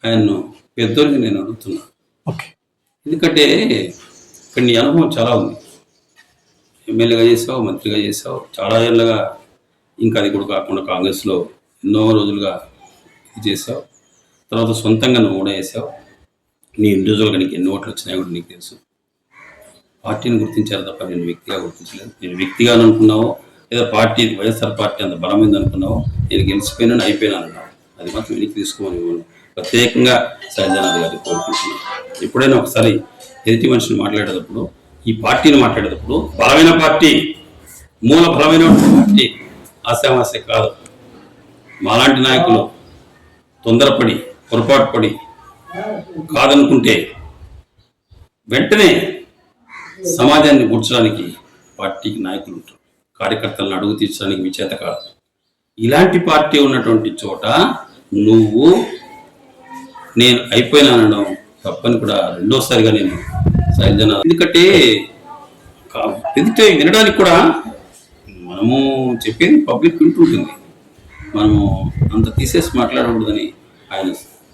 S3: ఆయన్ను పెద్దోళ్ళని నేను అడుగుతున్నా. ఎందుకంటే ఇక్కడ నీ అనుభవం చాలా ఉంది. ఎమ్మెల్యేగా చేసావు, మంత్రిగా చేసావు, చాలా ఏళ్ళగా. ఇంకా అది కూడా కాకుండా కాంగ్రెస్లో ఎన్నో రోజులుగా ఇది చేసావు. తర్వాత సొంతంగా నువ్వు కూడా వేసావు. నీ ఇండివిజువల్గా నీకు ఎన్ని ఓట్లు వచ్చినాయి కూడా నీకు తెలుసు. పార్టీని గుర్తించారు తప్ప నేను వ్యక్తిగా గుర్తించలేదు. నేను వ్యక్తిగా అనుకున్నావో లేదా పార్టీ వైఎస్ఆర్ పార్టీ అంత బలమైంది అనుకున్నావో, నేను గెలిచిపోయినాను అయిపోయినాను అన్నావు. అది మాత్రం వెనక్కి తీసుకోమని ప్రత్యేకంగా శైలజానాథ్ గారికి కోరుకుంటున్నాను. ఎప్పుడైనా ఒకసారి ఎదుటి మనిషిని మాట్లాడేటప్పుడు, ఈ పార్టీని మాట్లాడేటప్పుడు బలమైన పార్టీ, మూల బలమైన పార్టీ ఆశామాసే కాదు. మాలాంటి నాయకులు తొందరపడి పొరపాటు పడి కాదనుకుంటే వెంటనే సమాజాన్ని కూర్చడానికి పార్టీకి నాయకులు ఉంటారు. కార్యకర్తలను అడుగు తీర్చడానికి మీ చేత కాదు. ఇలాంటి పార్టీ ఉన్నటువంటి చోట నువ్వు నేను అయిపోయినానడం తప్పని కూడా రెండోసారిగా నేను శైలజన. ఎందుకంటే ఎదుటే వినడానికి కూడా మనము చెప్పేది పబ్లిక్ వింటుంటుంది. మనము అంత తీసేసి మాట్లాడకూడదని ఆయన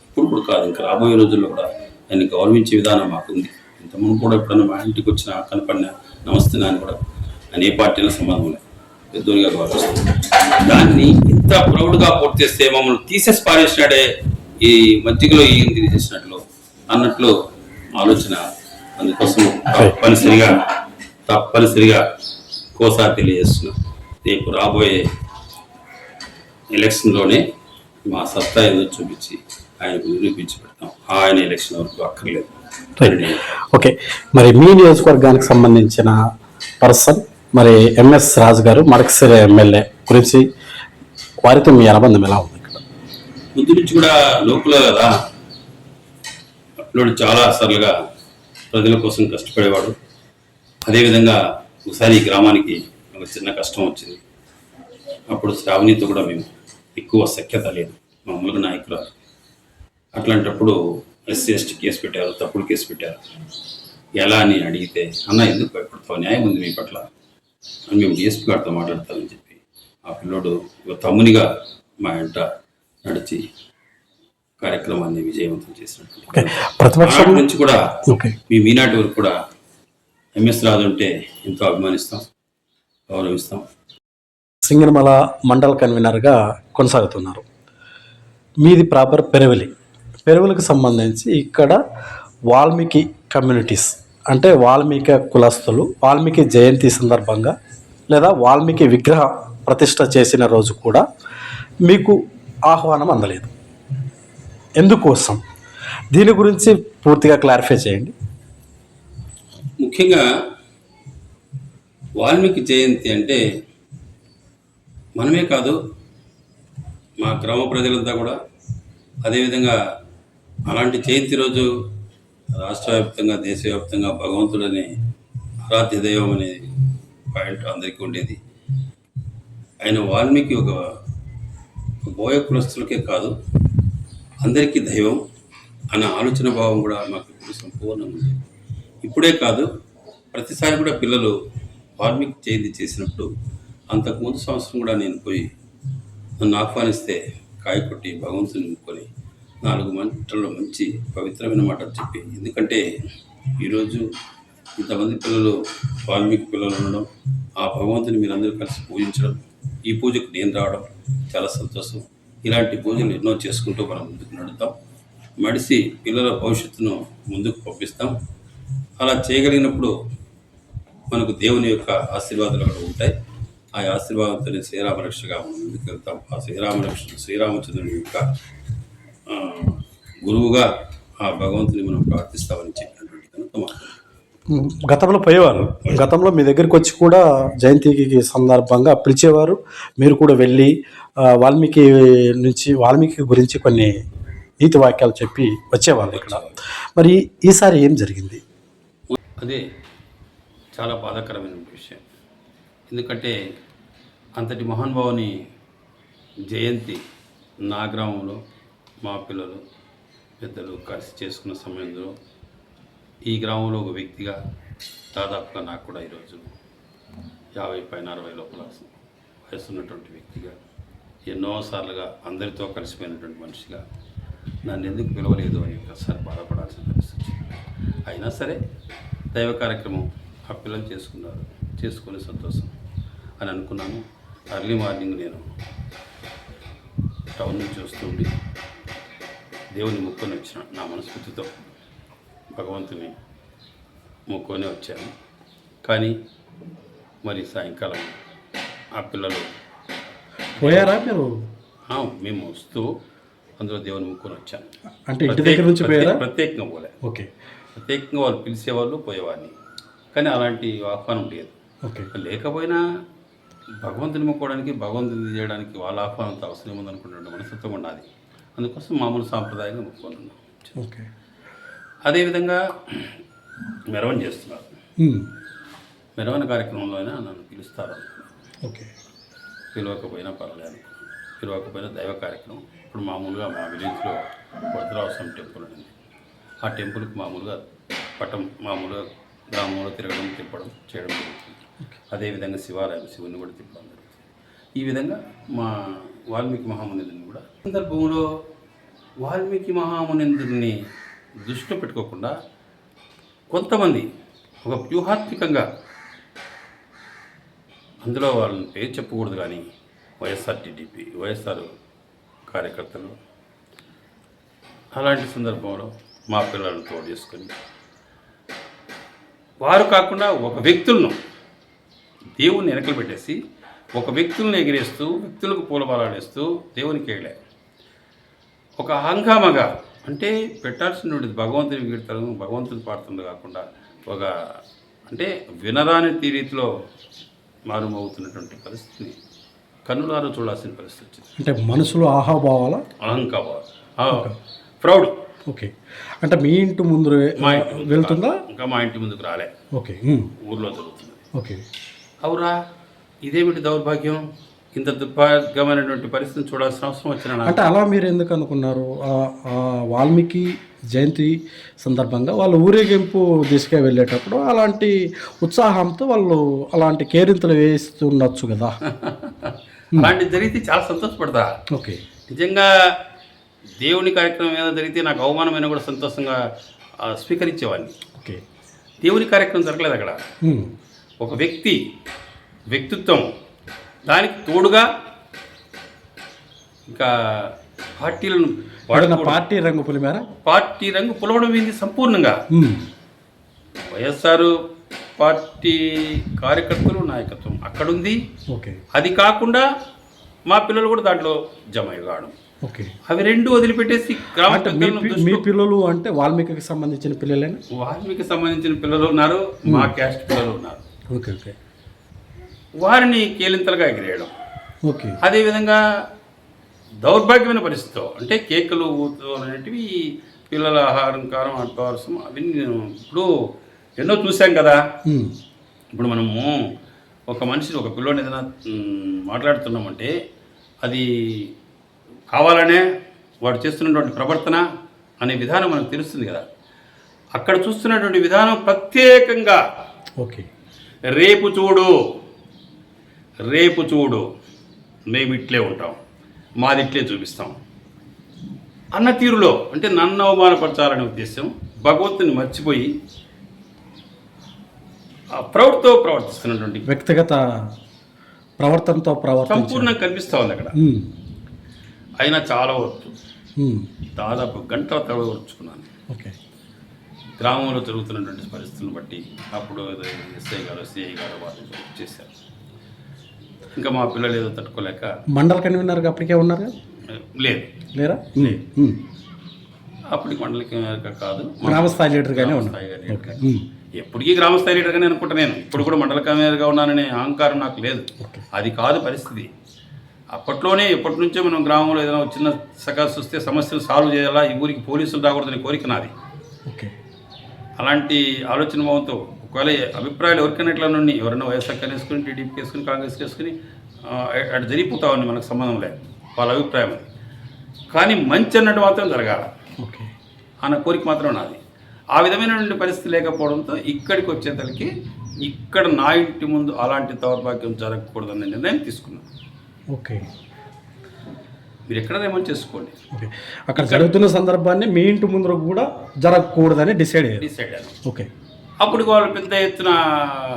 S3: ఇప్పుడు కూడా కాదు, ఇంకా రాబోయే రోజుల్లో కూడా ఆయన్ని గౌరవించే విధానం మాకుంది. ఇంతకుముందు కూడా ఎప్పుడన్నా మా ఇంటికి వచ్చిన కనపడిన నమస్తే అని కూడా ఆయన ఏ పార్టీలో సంబంధం లేదు, పెద్దోనిగా గౌరవిస్తాం. దాన్ని ఇంత ప్రౌడ్గా పూర్తి చేస్తే మమ్మల్ని తీసేసి పారేసినాడే, ఈ మధ్యలో ఏం తీసేసినట్లు అన్నట్లు ఆలోచన. అందుకోసం తప్పనిసరిగా కోసా తెలియజేస్తున్నాం. రేపు రాబోయే ఎలక్షన్లోనే మా సత్తా ఏదో చూపించి ఆయనకు నిరూపించి పెడతాం. ఆయన ఎలక్షన్ వరకు అక్కర్లేదు.
S4: ఓకే. మరి మీ నియోజకవర్గానికి సంబంధించిన పర్సన్ మరి ఎంఎస్ రాజు గారు, మడకసిర ఎమ్మెల్యే గురించి వారితో మీ అనుబంధం ఎలా ఉంది?
S3: ముందు నుంచి కూడా లోకల్ కదా, అప్పుడు చాలా సార్లుగా ప్రజల కోసం కష్టపడేవాడు. అదేవిధంగా ఒకసారి ఈ గ్రామానికి ఒక చిన్న కష్టం వచ్చింది. అప్పుడు శ్రావణితో కూడా మేము ఎక్కువ సఖ్యత లేదు, మామూలుగా నాయకులు. అట్లాంటప్పుడు ఎస్సీ ఎస్టీ కేసు పెట్టారు, తప్పుడు కేసు పెట్టారు. ఎలా అని అడిగితే, అన్న ఎందుకు భయపడతావు, న్యాయం ఉంది మీ పట్ల అని మేము డిఎస్పీ గారితో మాట్లాడతామని చెప్పి ఆ పిల్లోడు ఒక తమ్మునిగా మా వెంట నడిచి కార్యక్రమాన్ని విజయవంతం చేసినట్టు. ప్రతిపక్షం నుంచి కూడా మీ మీనాటి వరకు కూడా ఎంఎస్ రాజు అంటే ఎంతో అభిమానిస్తాం, గౌరవిస్తాం.
S4: సింగనమల మండల కన్వీనర్గా కొనసాగుతున్నారు. మీది ప్రాపర్ పెరువులకు సంబంధించి ఇక్కడ వాల్మీకి కమ్యూనిటీస్ అంటే వాల్మీకి కులస్తులు వాల్మీకి జయంతి సందర్భంగా లేదా వాల్మీకి విగ్రహ ప్రతిష్ట చేసిన రోజు కూడా మీకు ఆహ్వానం అందలేదు. ఎందుకోసం? దీని గురించి పూర్తిగా క్లారిఫై చేయండి.
S3: ముఖ్యంగా వాల్మీకి జయంతి అంటే మనమే కాదు, మా గ్రామ ప్రజలంతా కూడా అదేవిధంగా అలాంటి జయంతి రోజు రాష్ట్ర వ్యాప్తంగా దేశవ్యాప్తంగా భగవంతుడనే ఆరాధ్య దైవం అనే పాయింట్ అందరికీ ఉండేది. ఆయన వాల్మీకి ఒక బోయ కులస్తులకే కాదు అందరికీ దైవం అన్న ఆలోచన భావం కూడా మాకు ఇప్పుడు సంపూర్ణంగా ఉంది. ఇప్పుడే కాదు, ప్రతిసారి కూడా పిల్లలు వాల్మీకి జయంతి చేసినప్పుడు అంతకుముందు సంవత్సరం కూడా నేను పోయి నన్ను ఆహ్వానిస్తే కాయ కొట్టి భగవంతుని ముక్కొని 4 మంటల్లో మంచి పవిత్రమైన మాటలు చెప్పి, ఎందుకంటే ఈరోజు ఇంతమంది పిల్లలు వాల్మీకి పిల్లలు ఉండడం, ఆ భగవంతుని మీరందరూ కలిసి పూజించడం, ఈ పూజకు నేను రావడం చాలా సంతోషం. ఇలాంటి పూజలు ఎన్నో చేసుకుంటూ మనం ముందుకు నడుద్దాం. మడిసి పిల్లల భవిష్యత్తును ముందుకు పంపిస్తాం. అలా చేయగలిగినప్పుడు మనకు దేవుని యొక్క ఆశీర్వాదాలు కూడా ఉంటాయి. ఆ ఆశీర్వాదంతో శ్రీరామరక్షగా మనం ముందుకు వెళ్తాం. ఆ శ్రీరామచంద్రుని యొక్క గురువుగా ఆ భగవంతుని మనం ప్రార్థిస్తామని చెప్పినటువంటి కనుక
S4: గతంలో పోయేవారు, గతంలో మీ దగ్గరికి వచ్చి కూడా జయంతికి సందర్భంగా పిలిచేవారు, మీరు కూడా వెళ్ళి వాల్మీకి గురించి కొన్ని నీతి వాక్యాలు చెప్పి వచ్చేవాళ్ళు ఇక్కడ. మరి ఈసారి ఏం జరిగింది?
S3: అదే చాలా బాధాకరమైన విషయం. ఎందుకంటే అంతటి మహానుభావుని జయంతి నా గ్రామంలో మా పిల్లలు పెద్దలు కలిసి చేసుకున్న సమయంలో ఈ గ్రామంలో ఒక వ్యక్తిగా దాదాపుగా నాకు కూడా ఈరోజు 50 పైన 60 లోపల వయసు ఉన్నటువంటి వ్యక్తిగా ఎన్నోసార్లుగా అందరితో కలిసిపోయినటువంటి మనిషిగా నన్ను ఎందుకు పిలవలేదు అని ఒకసారి బాధపడాల్సిన పరిస్థితి. అయినా సరే దైవ కార్యక్రమం ఆ పిల్లలు చేసుకునే సంతోషం అని అనుకున్నాను. అర్లీ మార్నింగ్ నేను టౌన్ నుంచి వస్తుండి దేవుని మొక్కుని వచ్చిన నా మనస్ఫూర్తితో భగవంతుని మొక్కుని వచ్చాను. కానీ మరి సాయంకాలం ఆ పిల్లలు
S4: పోయారా మీరు?
S3: మేము వస్తూ అందులో దేవుని మొక్కుని వచ్చాను.
S4: అంటే ఇంటి దగ్గర నుంచి పోయారా?
S3: ప్రత్యేకంగా పోలే.
S4: ఓకే.
S3: ప్రత్యేకంగా వాళ్ళు పిలిచేవాళ్ళు, పోయేవాడిని. కానీ అలాంటి ఆహ్వానం లేదు.
S4: ఓకే.
S3: లేకపోయినా భగవంతుని మొక్కోవడానికి, భగవంతుని చేయడానికి వాళ్ళ ఆహ్వానంతో అవసరం ఏముందనుకుంటున్న మనస్తత్వం ఉన్నది. అందుకోసం మామూలు సాంప్రదాయంగా మొక్కుకొని ఉన్నాం.
S4: ఓకే.
S3: అదేవిధంగా మెరవన చేస్తున్నారు. మెరవన కార్యక్రమంలో అయినా నన్ను పిలుస్తారు.
S4: ఓకే.
S3: పిలవకపోయినా పర్లేదు, పిలవకపోయినా దైవ కార్యక్రమం. ఇప్పుడు మామూలుగా మా విలేజ్లో వరదరావసం టెంపుల్ ఉంది. ఆ టెంపుల్కి మామూలుగా మామూలుగా గ్రామంలో తిరగడం, తిప్పడం చేయడం జరుగుతుంది. అదేవిధంగా శివాలయం, శివుని కూడా తిప్పడం జరుగుతుంది. ఈ విధంగా మా వాల్మీకి మహామునిందుని కూడా సందర్భంలో వాల్మీకి మహామునిందుని దృష్టిలో పెట్టుకోకుండా కొంతమంది ఒక వ్యూహాత్మకంగా, అందులో వాళ్ళని పేరు చెప్పకూడదు కానీ వైఎస్ఆర్ కార్యకర్తలు అలాంటి సందర్భంలో మా పిల్లలను తోడు చేసుకొని వారు కాకుండా ఒక వ్యక్తులను దేవుణ్ణి వెనకలు పెట్టేసి ఒక వ్యక్తులను ఎగిరేస్తూ, వ్యక్తులకు పూలబాలాడేస్తూ దేవునికి ఎగలే ఒక హంగామగా, అంటే పెట్టాల్సిన భగవంతుని కీర్తనలు, భగవంతుని పాడుతుంది కాకుండా ఒక అంటే వినరాని రీతిలో మారుమవుతున్నటువంటి పరిస్థితిని కన్నులారు చూడాల్సిన పరిస్థితి వచ్చింది.
S4: అంటే మనసులో ఆహాభావాల
S3: అహంకారం, ప్రౌడ్.
S4: ఓకే. అంటే మీ ఇంటి ముందు వెళ్తుందా?
S3: ఇంకా మా ఇంటి ముందుకు రాలే.
S4: ఓకే.
S3: ఊర్లో జరుగుతుంది.
S4: ఓకే.
S3: అవురా, ఇదేమిటి దౌర్భాగ్యం, ఇంత దుర్భాగ్యమైనటువంటి పరిస్థితిని చూడాల్సిన అవసరం వచ్చిన.
S4: అంటే అలా మీరు ఎందుకు అనుకున్నారు? వాల్మీకి జయంతి సందర్భంగా వాళ్ళు ఊరేగింపు దిశగా వెళ్ళేటప్పుడు అలాంటి ఉత్సాహంతో వాళ్ళు అలాంటి కేరింతలు వేస్తుండొచ్చు కదా.
S3: అలాంటి జరిగితే చాలా సంతోషపడతా.
S4: ఓకే.
S3: నిజంగా దేవుని కార్యక్రమం ఏదో జరిగితే నాకు అవమానమైన కూడా సంతోషంగా స్వీకరించేవాడిని.
S4: ఓకే.
S3: దేవుని కార్యక్రమం జరగలేదు అక్కడ. ఒక వ్యక్తిత్వం, దానికి తోడుగా ఇంకా పార్టీలను
S4: పార్టీ రంగు పులిమేర,
S3: పార్టీ రంగు పులవడం ఏంది సంపూర్ణంగా. వైఎస్ఆర్ పార్టీ కార్యకర్తలు, నాయకత్వం అక్కడుంది.
S4: ఓకే.
S3: అది కాకుండా మా పిల్లలు కూడా దాంట్లో జమ కావడం.
S4: ఓకే.
S3: అవి రెండు వదిలిపెట్టేసి
S4: మీ పిల్లలు అంటే వాల్మీకి సంబంధించిన పిల్లలేనా?
S3: వాల్మీకి సంబంధించిన పిల్లలు ఉన్నారు, మా క్యాస్ట్ పిల్లలు ఉన్నారు.
S4: ఓకే. ఓకే.
S3: వారిని కేలింతలుగా ఎగిరేయడం.
S4: ఓకే.
S3: అదేవిధంగా దౌర్భాగ్యమైన పరిస్థితితో, అంటే కేకులు అనేటివి పిల్లల అహంకారం, అల్పవారసం అవన్నీ నేను ఇప్పుడు ఎన్నో చూసాం కదా. ఇప్పుడు మనము ఒక మనిషిని, ఒక పిల్లోని ఏదైనా మాట్లాడుతున్నామంటే అది కావాలనే వాడు చేస్తున్నటువంటి ప్రవర్తన అనే విధానం మనకు తెలుస్తుంది కదా. అక్కడ చూస్తున్నటువంటి విధానం ప్రత్యేకంగా
S4: ఓకే,
S3: రేపు చూడు మేము ఇట్లే ఉంటాం, మాది ఇట్లే చూపిస్తాం అన్న తీరులో, అంటే నన్ను అవమానపరచాలనే ఉద్దేశం, భగవంతుని మర్చిపోయి ప్రౌడ్తో ప్రవర్తిస్తున్నటువంటి
S4: వ్యక్తిగత ప్రవర్తనతో
S3: సంపూర్ణంగా కనిపిస్తూ ఉంది అక్కడ.
S4: ఉమ్,
S3: అయినా చాలా వచ్చు,
S4: ఉమ్,
S3: దాదాపు గంటల తరబడి వచ్చుకున్నాను.
S4: ఓకే.
S3: గ్రామంలో జరుగుతున్నటువంటి పరిస్థితులను బట్టి అప్పుడు ఎస్ఐ గారు సిఐ గారు వాళ్ళు చేశారు. ఇంకా మా పిల్లలు ఏదో తట్టుకోలేక
S4: మండల కన్వీనర్గా అప్పటికే ఉన్నారు
S3: లేదు,
S4: లేరా?
S3: లేదు.
S4: ఉమ్,
S3: అప్పటికి మండలికి కాదు,
S4: గ్రామ స్థాయి లీడర్గానే
S3: గ్రామ
S4: ఉన్నారు.
S3: స్థాయిగా
S4: ఓకే.
S3: లీడర్గా. ఎప్పటికీ గ్రామ స్థాయి లీడర్గానే అనుకుంటా నేను. ఇప్పుడు కూడా మండల కన్వీనర్గా ఉన్నాననే అహంకారం నాకు లేదు. అది కాదు పరిస్థితి. అప్పట్లోనే ఎప్పటి నుంచో మనం గ్రామంలో ఏదైనా చిన్న సకాల్సి వస్తే సమస్యలు సాల్వ్ చేయాలా, ఈ ఊరికి పోలీసులు రాకూడదని కోరిక నాది.
S4: ఓకే.
S3: అలాంటి ఆలోచన భావంతో ఒకవేళ అభిప్రాయాలు ఎవరికైనా ఇట్లా నుండి ఎవరైనా వైఎస్ఆర్ వేసుకుని టీడీపీకి వేసుకుని కాంగ్రెస్కి వేసుకుని అటు జరిగిపోతా ఉంది, మనకు సంబంధం లేదు, వాళ్ళ అభిప్రాయం అది. కానీ మంచి అన్నట్టు మాత్రం జరగాల
S4: ఓకే.
S3: అన్న కోరిక మాత్రం నాది. ఆ విధమైనటువంటి పరిస్థితి లేకపోవడంతో ఇక్కడికి వచ్చేతలకి ఇక్కడ నా ఇంటి ముందు అలాంటి దౌర్భాగ్యం జరగకూడదనే నిర్ణయం తీసుకున్నాను.
S4: ఓకే.
S3: మీరు ఎక్కడేమని చేసుకోండి.
S4: ఓకే. అక్కడ జరుగుతున్న సందర్భాన్ని మీ ఇంటి ముందర కూడా జరగకూడదని డిసైడ్ అయ్యారు.
S3: డిసైడ్ అయ్యాను.
S4: ఓకే.
S3: అప్పుడు వాళ్ళు పెద్ద ఎత్తున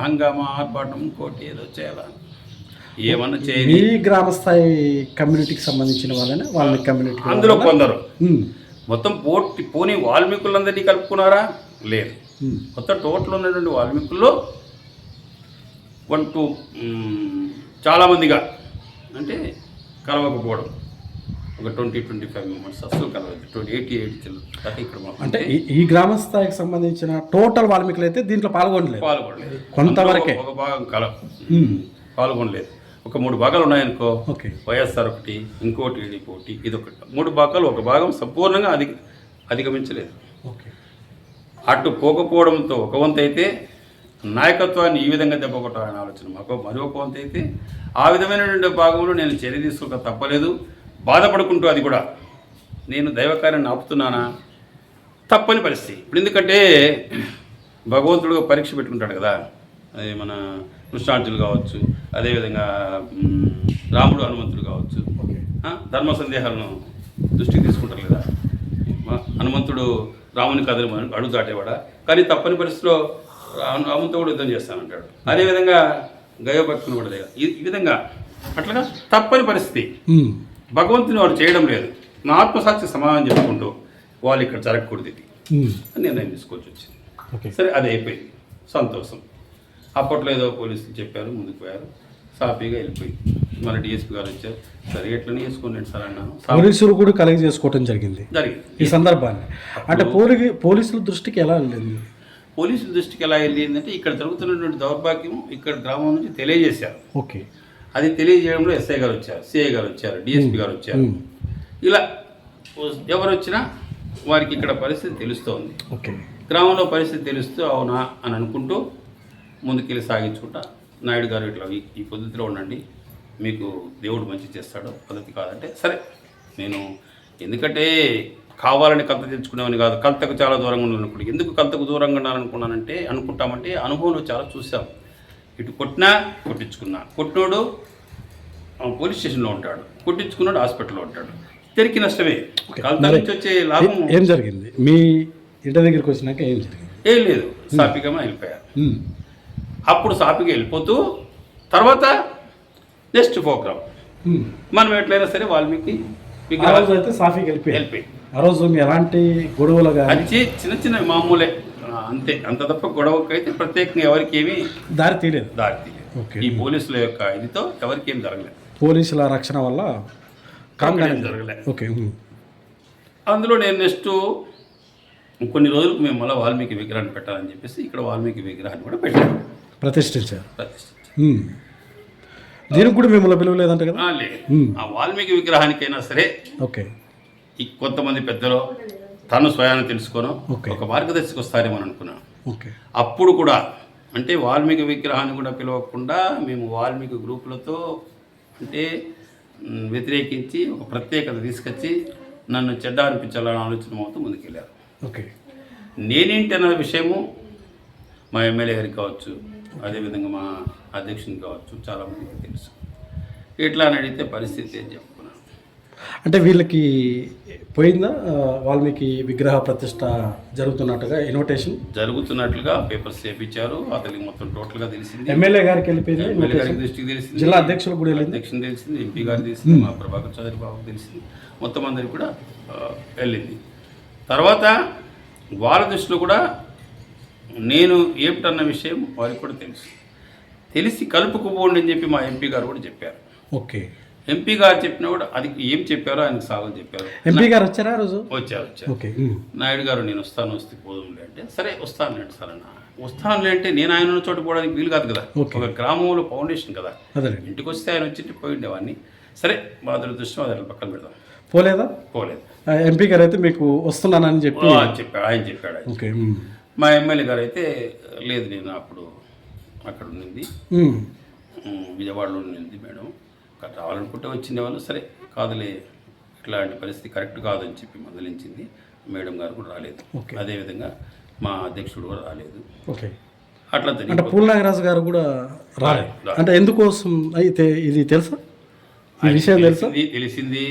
S3: హంగామా ఆర్పాటం కోటి ఏదో చేయాలా, ఏమన్నా చేయాలి.
S4: మీ గ్రామ స్థాయి కమ్యూనిటీకి సంబంధించిన వాళ్ళని కమ్యూనిటీ
S3: అందులో కొందరు మొత్తం పోనీ వాల్మీకులందరినీ కలుపుకున్నారా? లేదు. మొత్తం టోటల్ ఉన్నటువంటి వాల్మీకుల్లో 1 to చాలామందిగా అంటే కలవకపోవడం, ఒక 20-25 మెంబర్స్ అసలు కలవదు. 88 దాకా ఇక్కడ
S4: అంటే ఈ గ్రామ స్థాయికి సంబంధించిన టోటల్ వాల్మీకులు అయితే దీంట్లో పాల్గొనలేదు. కొంతవరకే
S3: ఒక భాగం పాల్గొనలేదు. ఒక 3 భాగాలు ఉన్నాయనుకో,
S4: ఓకే.
S3: వైఎస్ఆర్ ఒకటి, ఇంకోటి టీడీపీ ఒకటి, ఇదొకటి, 3 భాగాలు. ఒక భాగం సంపూర్ణంగా అధిగమించలేదు.
S4: ఓకే.
S3: అటు పోకపోవడంతో ఒక వంతు అయితే నాయకత్వాన్ని ఈ విధంగా దెబ్బకొట్టాలనే ఆలోచన మాకు, మరి ఒక వంతు అయితే ఆ విధమైనటువంటి భాగంలో నేను చర్య తీసుకోక తప్పలేదు. బాధపడుకుంటూ అది కూడా నేను దైవకార్యాన్ని ఆపుతున్నానా, తప్పని పరిస్థితి. ఇప్పుడు ఎందుకంటే భగవంతుడు పరీక్ష పెట్టుకుంటాడు కదా, అది మన కృష్ణార్జునులు కావచ్చు, అదేవిధంగా రాముడు హనుమంతుడు కావచ్చు, ధర్మ సందేహాలను దృష్టికి తీసుకుంటారు కదా. హనుమంతుడు రాముని కథలు అడుగు దాటేవాడా, కానీ తప్పని పరిస్థితిలో రామునితో యుద్ధం చేస్తానంటాడు. అదేవిధంగా గయోభక్తులు కూడా లేదు. ఈ విధంగా అట్లాగా తప్పని పరిస్థితి. భగవంతుని వాడు చేయడం లేదు. నా ఆత్మసాక్షి సమాధానం చెప్పుకుంటూ వాళ్ళు ఇక్కడ జరగకూడదు ఇది అని నిర్ణయం తీసుకోవచ్చు వచ్చింది. సరే, అది అయిపోయింది, సంతోషం. అప్పట్లో ఏదో పోలీసులు చెప్పారు, ముందుకు పోయారు, సాఫీగా వెళ్ళిపోయింది. మళ్ళీ డిఎస్పీ గారు వచ్చారు, సరే ఎట్లనే చేసుకోండి సార్ అన్నాను.
S4: పోలీసులు కూడా కలెక్ట్ చేసుకోవడం జరిగింది ఈ సందర్భాన్ని. అంటే పోలీసుల దృష్టికి ఎలా వెళ్ళింది?
S3: పోలీసుల దృష్టికి ఎలా వెళ్ళిందంటే ఇక్కడ జరుగుతున్నటువంటి దౌర్భాగ్యం ఇక్కడ గ్రామం నుంచి తెలియజేశారు.
S4: ఓకే.
S3: అది తెలియజేయడంలో ఎస్ఐ గారు వచ్చారు, సిఐ గారు వచ్చారు, డిఎస్పీ గారు వచ్చారు. ఇలా ఎవరు వచ్చినా వారికి ఇక్కడ పరిస్థితి తెలుస్తోంది.
S4: ఓకే.
S3: గ్రామంలో పరిస్థితి తెలుస్తూ అవునా అని అనుకుంటూ ముందుకెళ్ళి సాగించుకుంటా, నాయుడు గారు ఇట్లా ఈ పద్ధతిలో ఉండండి, మీకు దేవుడు మంచి చేస్తాడు, పద్ధతి కాదంటే సరే. నేను ఎందుకంటే కావాలని కలత తెచ్చుకునేవని కాదు, కలతకు చాలా దూరంగా ఉండాలనుకుంటే. ఎందుకు కలతకు దూరంగా అనుకుంటామంటే అనుభవంలో చాలా చూసాం. ఇటు కొట్టినా కొట్టించుకున్నా, కొట్టినోడు పోలీస్ స్టేషన్లో ఉంటాడు, కొట్టించుకున్నాడు హాస్పిటల్లో ఉంటాడు. ఇద్దరికి నష్టమే. కలత నుంచి వచ్చే లాభం
S4: ఏం జరిగింది? మీ ఇంటి దగ్గరికి వచ్చినాక ఏం జరిగింది?
S3: ఏం లేదు, సాపిగా వెళ్ళిపోయారు. అప్పుడు సాపిగా వెళ్ళిపోతూ తర్వాత నెక్స్ట్ ప్రోగ్రామ్ మనం ఎట్లయినా సరే వాల్మీకి
S4: అయితే సాఫీకి వెళ్ళిపోయి ఆ రోజు ఎలాంటి గొడవలు
S3: వచ్చి చిన్న చిన్న మామూలే అంతే, అంత తప్ప గొడవకైతే ప్రత్యేకంగా ఎవరికి ఏమీ దారి తీయలేదు. ఈ పోలీసుల యొక్క ఇదితో ఎవరికి ఏం జరగలేదు,
S4: పోలీసుల రక్షణ వల్ల
S3: జరగలేదు.
S4: ఓకే.
S3: అందులో నేను నెక్స్ట్ కొన్ని రోజులకు మేము మళ్ళీ వాల్మీకి విగ్రహాన్ని పెట్టాలని చెప్పేసి ఇక్కడ వాల్మీకి విగ్రహాన్ని కూడా పెట్టాము,
S4: ప్రతిష్ఠించారు. దీనికి కూడా మిమ్మల్ని పిలవలేదంట కదా?
S3: లేదు. ఆ వాల్మీకి విగ్రహానికైనా సరే
S4: ఓకే,
S3: ఈ కొంతమంది పెద్దలు తను స్వయాన్ని తెలుసుకోను ఒక మార్గదర్శికి వస్తారేమో అనుకున్నాను.
S4: ఓకే.
S3: అప్పుడు కూడా అంటే వాల్మీకి విగ్రహాన్ని కూడా పిలవకుండా మేము వాల్మీకి గ్రూపులతో అంటే వ్యతిరేకించి ఒక ప్రత్యేకత తీసుకొచ్చి నన్ను చెడ్డ అనిపించాలని ఆలోచన మొత్తం ముందుకెళ్ళారు.
S4: ఓకే.
S3: నేనేంటి అన్న విషయము మా ఎమ్మెల్యే గారికి కావచ్చు, అదేవిధంగా మా అధ్యక్షునికి కావచ్చు చాలామందికి తెలుసు. ఎట్లా అని అడిగితే పరిస్థితి ఏం చెప్పుకున్నాను.
S4: అంటే వీళ్ళకి పోయిందా వాల్మీకి విగ్రహ ప్రతిష్ట జరుగుతున్నట్టుగా ఇన్విటేషన్
S3: జరుగుతున్నట్లుగా పేపర్స్ చేపించారు. అతనికి మొత్తం టోటల్గా తెలిసింది.
S4: ఎమ్మెల్యే గారికి వెళ్ళిపోయింది,
S3: ఎమ్మెల్యే గారికి దృష్టికి తెలిసింది,
S4: జిల్లా అధ్యక్షులు కూడా వెళ్ళింది,
S3: అధ్యక్షుని తెలిసింది, ఎంపీ గారికి తెలిసింది, మా ప్రభాకర్ చౌదరి బాబుకి తెలిసింది, మొత్తం అందరికి కూడా వెళ్ళింది. తర్వాత వాళ్ళ దృష్టిలో కూడా నేను ఏమిటన్న విషయం వారికి కూడా తెలిసి కలుపుకుపోండి అని చెప్పి మా ఎంపీ గారు కూడా చెప్పారు.
S4: ఓకే,
S3: ఎంపీ గారు చెప్పినా కూడా అది ఏం చెప్పారో ఆయనకు సాగలు చెప్పారు.
S4: ఎంపీ గారు వచ్చారా రోజు?
S3: వచ్చారు.
S4: ఓకే,
S3: నాయుడు గారు నేను వస్తే పోదుంలే అంటే, సరే వస్తానులేండి సార్ అన్న. వస్తానులే అంటే నేను ఆయన ఉన్న చోట పోవడానికి వీలు కాదు కదా, ఒక గ్రామంలో ఫౌండేషన్ కదా, ఇంటికి వస్తే ఆయన వచ్చి పోయి ఉండేవాడిని. సరే మా దురదృష్టం అది పక్కన పెడదాం. పోలేదు.
S4: ఎంపీ గారు అయితే మీకు వస్తున్నానని చెప్పి
S3: ఆయన చెప్పాడు.
S4: ఓకే,
S3: మా ఎమ్మెల్యే గారు అయితే లేదు, నేను అప్పుడు అక్కడ ఉండింది, విజయవాడలో ఉండింది మేడం, అక్కడ రావాలనుకుంటే వచ్చిండే వాళ్ళు. సరే కాదులే, ఇట్లాంటి పరిస్థితి కరెక్ట్ కాదని చెప్పి మందలించింది. మేడం గారు కూడా రాలేదు, అదేవిధంగా మా అధ్యక్షుడు కూడా రాలేదు.
S4: ఓకే,
S3: అట్లా
S4: అంటే పూలనాగరాజు గారు కూడా రాలేదు. అంటే ఎందుకోసం అయితే ఇది తెలుసా, ఈ విషయం
S3: తెలిసింది.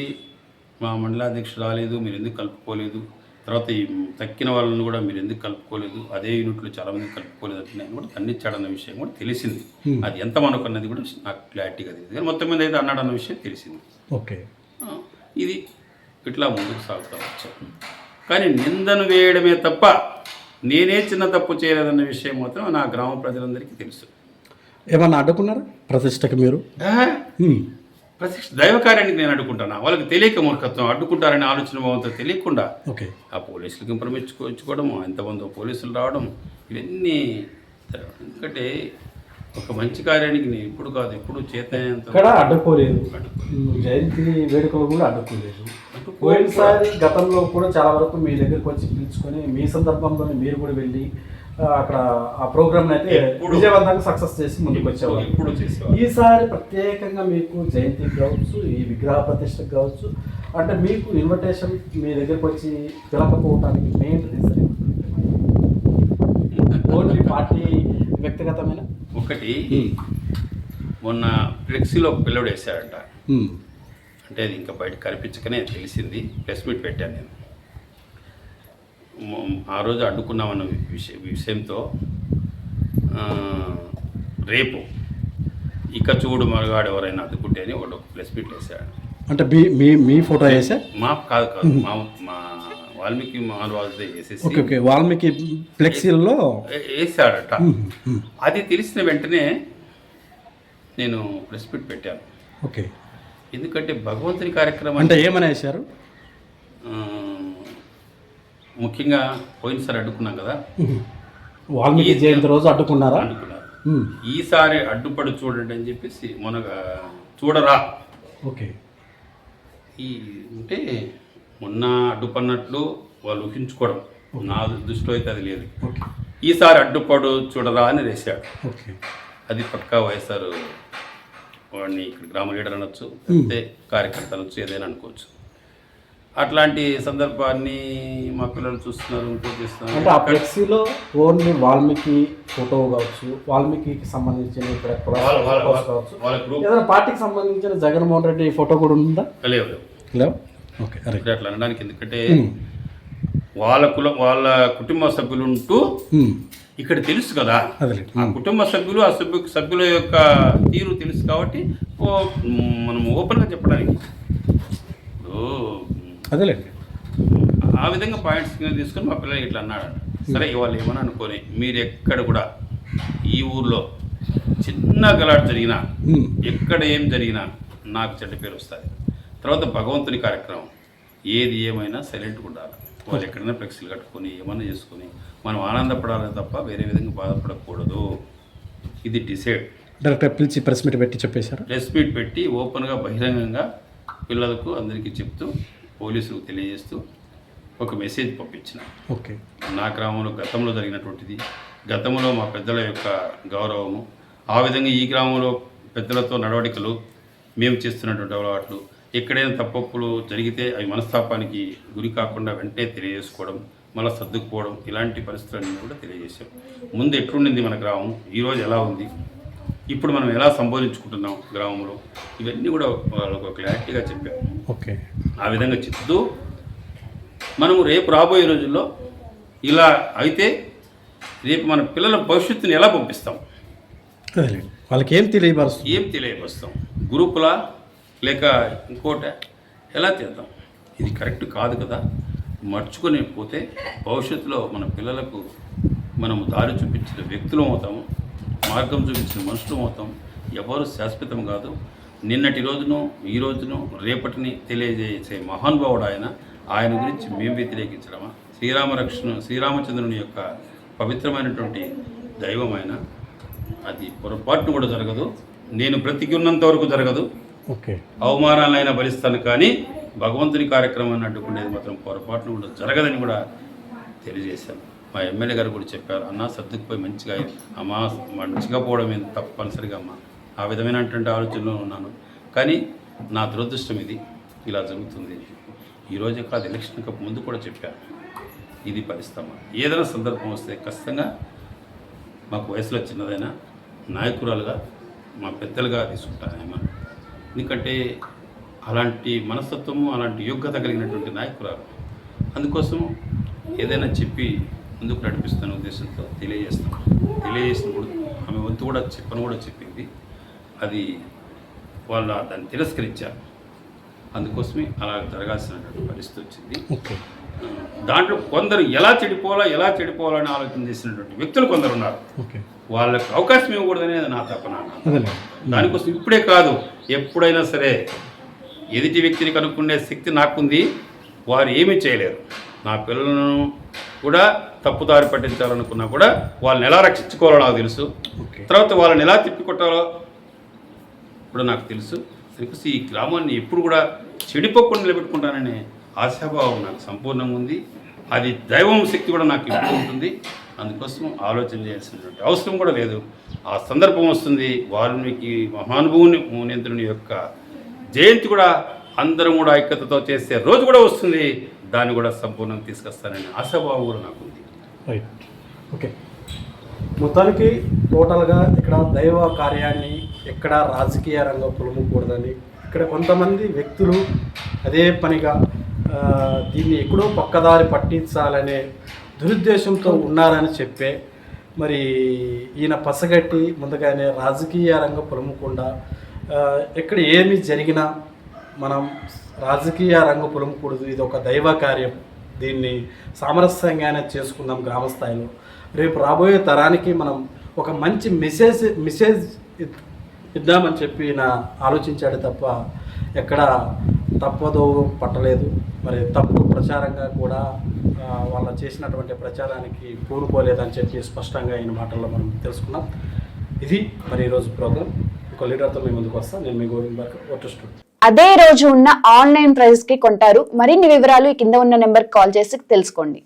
S3: మా మండలాధ్యక్షుడు రాలేదు, మీరు ఎందుకు కలుపుకోలేదు, తర్వాత ఈ తక్కిన వాళ్ళని కూడా మీరు ఎందుకు కలుపుకోలేదు, అదే యూనిట్లో చాలామంది కలుపుకోలేదు అంటే నేను కూడా తన్నిచ్చాడన్న విషయం కూడా తెలిసింది. అది ఎంత మనకున్నది కూడా నాకు క్లారిటీగా తెలియదు, కానీ మొత్తం మీద అయితే అన్నాడన్న విషయం తెలిసింది.
S4: ఓకే,
S3: ఇది ఇట్లా ముందుకు సాగుతూ వచ్చాను. కానీ నిందను వేయడమే తప్ప నేనే చిన్న తప్పు చేయలేదన్న విషయం మాత్రం నా గ్రామ ప్రజలందరికీ తెలుసు.
S4: ఏమన్నా అడ్డుకున్నారా ప్రతిష్టకి మీరు?
S3: ప్రతిష్ట దైవకార్యానికి నేను అడ్డుకుంటాను, వాళ్ళకి తెలియక మూర్ఖత్వం, అడ్డుకుంటారనే ఆలోచన భావంతో తెలియకుండా ఆ పోలీసులకి ఇన్ఫర్మేషన్ ఎంతమందో పోలీసులు రావడం, ఇవన్నీ. ఎందుకంటే ఒక మంచి కార్యానికి నేను ఇప్పుడు కాదు, ఎప్పుడు చేతనంత
S4: అడ్డుకోలేదు. జయంతి వేడుకలు కూడా అడ్డుకోలేదు. పోయినసారి గతంలో కూడా చాలా వరకు మీ దగ్గరికి వచ్చి పిలుచుకొని మీ సందర్భంలోనే మీరు కూడా వెళ్ళి అక్కడ ఆ ప్రోగ్రామ్ అయితే విజయవంతంగా సక్సెస్ చేసి ముందుకు వచ్చేవాళ్ళు.
S3: ఇప్పుడు
S4: ఈసారి ప్రత్యేకంగా మీకు జయంతికి కావచ్చు, ఈ విగ్రహ ప్రతిష్టకు కావచ్చు, అంటే మీకు ఇన్విటేషన్ మీ దగ్గరకు వచ్చి పిలకపోవడానికి మెయిన్ రీజన్ ఓన్లీ పార్టీ వ్యక్తిగతమైన
S3: ఒకటి, మొన్న ఫ్లెక్సీలో పిల్లడు వేసాడంట, అంటే అది ఇంకా బయట కనిపించకనే తెలిసింది. ప్రెస్ మీట్ పెట్టాను నేను. ఆ రోజు అడ్డుకున్నామన్న విషయంతో రేపు ఇక చూడు మరగాడు ఎవరైనా అడ్డుకుంటే అని ఒక ప్రెస్ మీట్ వేసాడు.
S4: అంటే మీ ఫోటో వేసా?
S3: మా కాదు మా వాల్మీకి మహానుభావులతో వేసేసి
S4: వాల్మీకి ఫ్లెక్సీల్లో
S3: వేసాడట. అది తెలిసిన వెంటనే నేను ప్రెస్ మీట్ పెట్టాను.
S4: ఓకే,
S3: ఎందుకంటే భగవంతుని కార్యక్రమం
S4: అంటే ఏమని వేశారు?
S3: ముఖ్యంగా పోయినసారి అడ్డుకున్నాం కదా,
S4: వాల్మీకి జయంతి రోజు అడ్డుకున్నారు.
S3: ఈసారి అడ్డుపడి చూడండి అని చెప్పేసి చూడరా.
S4: ఓకే,
S3: అంటే మొన్న అడ్డుపడినట్లు వాళ్ళు ఊహించుకోవడం, నా దృష్టిలో అయితే అది లేదు. ఈసారి అడ్డుపడు చూడరా అని వేశాడు. అది పక్కా వైఎస్ఆర్ వాడిని ఇక్కడ గ్రామ లీడర్ అనొచ్చు, అంతే కార్యకర్త అనొచ్చు, ఏదైనా అనుకోవచ్చు. అట్లాంటి సందర్భాన్ని మా పిల్లలు చూస్తున్నారు, ఇంకోటి చేస్తున్నారు.
S4: అంటే ఆ ఫ్లెక్సీలో ఓన్లీ వాల్మీకి ఫోటో కావచ్చు, వాల్మీకి సంబంధించిన ఇక్కడ ఏదైనా పార్టీకి సంబంధించిన జగన్మోహన్ రెడ్డి ఫోటో కూడా ఉందా?
S3: లేవు.
S4: ఓకే,
S3: అట్లా అనడానికి ఎందుకంటే వాళ్ళ కుటుంబ సభ్యులు ఉంటూ ఇక్కడ తెలుసు కదా, ఆ కుటుంబ సభ్యులు ఆ సభ్యుల యొక్క తీరు తెలుసు కాబట్టి మనం ఓపెన్గా చెప్పడానికి
S4: అదేలేండి.
S3: ఆ విధంగా పాయింట్స్ తీసుకొని మా పిల్లలు ఇట్లా అన్నాడు. సరే ఇవాళ ఏమని అనుకోని మీరు ఎక్కడ కూడా ఈ ఊర్లో చిన్న గలాట్ జరిగినా, ఎక్కడ ఏం జరిగినా నాకు చెడ్డ పేరు వస్తుంది. తర్వాత భగవంతుని కార్యక్రమం ఏది ఏమైనా సైలెంట్గా ఉండాలి. వాళ్ళు ఎక్కడైనా ఫ్లెక్సీలు కట్టుకొని ఏమన్నా చేసుకొని మనం ఆనందపడాలి తప్ప వేరే విధంగా బాధపడకూడదు. ఇది డిసైడ్.
S4: డైరెక్ట్గా పిలిచి ప్రెస్ మీట్ పెట్టి చెప్పేశారు.
S3: ప్రెస్ మీట్ పెట్టి ఓపెన్గా బహిరంగంగా పిల్లలకు అందరికీ చెప్తూ, పోలీసులకు తెలియజేస్తూ ఒక మెసేజ్ పంపించిన.
S4: ఓకే,
S3: నా గ్రామంలో గతంలో జరిగినటువంటిది, గతంలో మా పెద్దల యొక్క గౌరవము, ఆ విధంగా ఈ గ్రామంలో పెద్దలతో నడవడికలు, మేము చేస్తున్నటువంటి అలవాట్లు, ఎక్కడైనా తప్పులు జరిగితే అవి మనస్తాపానికి గురి కాకుండా వెంటనే తెలియజేసుకోవడం, మళ్ళీ సర్దుకుపోవడం, ఇలాంటి పరిస్థితులన్నీ కూడా తెలియజేసాం. ముందు ఎట్లుండింది మన గ్రామం, ఈరోజు ఎలా ఉంది, ఇప్పుడు మనం ఎలా సంబోధించుకుంటున్నాం గ్రామంలో, ఇవన్నీ కూడా వాళ్ళకు క్లారిటీగా చెప్పారు.
S4: ఓకే.
S3: ఆ విధంగా చెప్తూ మనము రేపు రాబోయే రోజుల్లో ఇలా అయితే రేపు మన పిల్లల భవిష్యత్తుని ఎలా పంపిస్తాం,
S4: అదేలేండి. వాళ్ళకి ఏం తెలియపరుస్తుంది?
S3: ఏం తెలియపరుస్తాం, గ్రూపులా లేక ఇంకోట ఎలా చేద్దాం, ఇది కరెక్ట్ కాదు కదా. మర్చుకొని పోతే భవిష్యత్తులో మన పిల్లలకు మనము దారి చూపించిన వ్యక్తులు అవుతాము, మార్గం చూపించిన మనుషులు అవుతాం. ఎవరు శాశ్వతం కాదు. నిన్నటి రోజును ఈ రోజును రేపటిని తెలియజేసే మహానుభావుడు ఆయన గురించి మేము వ్యతిరేకించడమా? శ్రీరామచంద్రుని యొక్క పవిత్రమైనటువంటి దైవం ఆయన. అది పొరపాటును కూడా జరగదు. నేను బ్రతికి ఉన్నంత వరకు జరగదు.
S4: ఓకే.
S3: అవమానాలైనా భరిస్తాను, కానీ భగవంతుని కార్యక్రమాన్ని అడ్డుకునేది మాత్రం పొరపాటును కూడా జరగదని కూడా తెలియజేశాను. మా ఎమ్మెల్యే గారు కూడా చెప్పారు, అన్న సర్దుకుపోయి మంచిగా అమ్మా, మంచిగా పోవడం ఏంటి తప్పనిసరిగా అమ్మా, ఆ విధమైనటువంటి ఆలోచనలో ఉన్నాను. కానీ నా దురదృష్టం ఇది ఇలా జరుగుతుంది. ఈరోజే కాదు, ఎలక్షన్కి ముందు కూడా చెప్పాను, ఇది పరిస్థితి. ఏదైనా సందర్భం వస్తే ఖచ్చితంగా మాకు వయసులో చిన్నదైనా నాయకురాలుగా మా పెద్దలుగా తీసుకుంటాను. ఎందుకంటే అలాంటి మనస్తత్వము, అలాంటి యోగ్యత కలిగినటువంటి నాయకురాలు. అందుకోసం ఏదైనా చెప్పి ముందుకు నడిపిస్తున్న ఉద్దేశంతో తెలియజేసినప్పుడు ఆమె వంతు కూడా చెప్పింది. అది వాళ్ళు దాన్ని తిరస్కరించారు. అందుకోసమే అలా జరగాల్సినటువంటి పరిస్థితి వచ్చింది. దాంట్లో కొందరు ఎలా చెడిపోవాలని ఆలోచన చేసినటువంటి వ్యక్తులు కొందరు ఉన్నారు. వాళ్ళకి అవకాశం ఇవ్వకూడదనేది నా తపన. దానికోసం ఇప్పుడే కాదు, ఎప్పుడైనా సరే ఎదుటి వ్యక్తిని కనుక్కునే శక్తి నాకుంది. వారు ఏమీ చేయలేరు. నా పిల్లలను కూడా తప్పుదారి పట్టించాలనుకున్నా కూడా వాళ్ళని ఎలా రక్షించుకోవాలో నాకు తెలుసు. తర్వాత వాళ్ళని ఎలా తిప్పికొట్టాలో కూడా నాకు తెలుసు. అందుకోసం ఈ గ్రామాన్ని ఎప్పుడు కూడా చెడిపోకుండా నిలబెట్టుకుంటాననే ఆశాభావం నాకు సంపూర్ణంగా ఉంది. అది దైవం శక్తి కూడా నాకు ఇప్పుడు ఉంటుంది. అందుకోసం ఆలోచన చేయాల్సినటువంటి అవసరం కూడా లేదు. ఆ సందర్భం వస్తుంది. వాల్మీకి మహానుభావుని మునీంద్రుని యొక్క జయంతి కూడా అందరం కూడా ఐక్యతతో చేసే రోజు కూడా వస్తుంది. దాన్ని కూడా సంపూర్ణంగా తీసుకొస్తానని ఆశాభావం కూడా నాకు ఉంది.
S4: రైట్. ఓకే. మొత్తానికి టోటల్గా ఇక్కడ దైవ కార్యాన్ని ఎక్కడ రాజకీయ రంగం పులుముకూడదని ఇక్కడ కొంతమంది వ్యక్తులు అదే పనిగా దీన్ని ఎక్కడో పక్కదారి పట్టించాలనే దురుద్దేశంతో ఉన్నారని చెప్పే మరి ఈయన పసగట్టి ముందుగానే రాజకీయ రంగం పులుముకుండా ఎక్కడ ఏమి జరిగినా మనం రాజకీయ రంగం పులుముకూడదు, ఇది ఒక దైవ కార్యం, దీన్ని సామరస్యంగానే చేసుకుందాం గ్రామ స్థాయిలో. రేపు రాబోయే తరానికి మనం ఒక మంచి మెసేజ్ ఇద్దామని చెప్పి నా ఆలోచించాడు తప్ప ఎక్కడ తప్పదో పట్టలేదు. మరి తప్పు ప్రచారంగా కూడా వాళ్ళ చేసినటువంటి ప్రచారానికి పూనుకోలేదని చెప్పి స్పష్టంగా ఈయన మాటల్లో మనం తెలుసుకున్నాం. ఇది మరి ఈరోజు ప్రోగ్రామ్. ఒక లీడర్తో మీ ముందుకు వస్తాను. నేను మీ గోవింద్ బార్కర్.
S2: అదే రోజు ఉన్న ఆన్లైన్ ప్రైస్ కి కొంటారు. మరిన్ని వివరాలు కింద ఉన్న నెంబర్ కాల్ చేసి తెలుసుకోండి.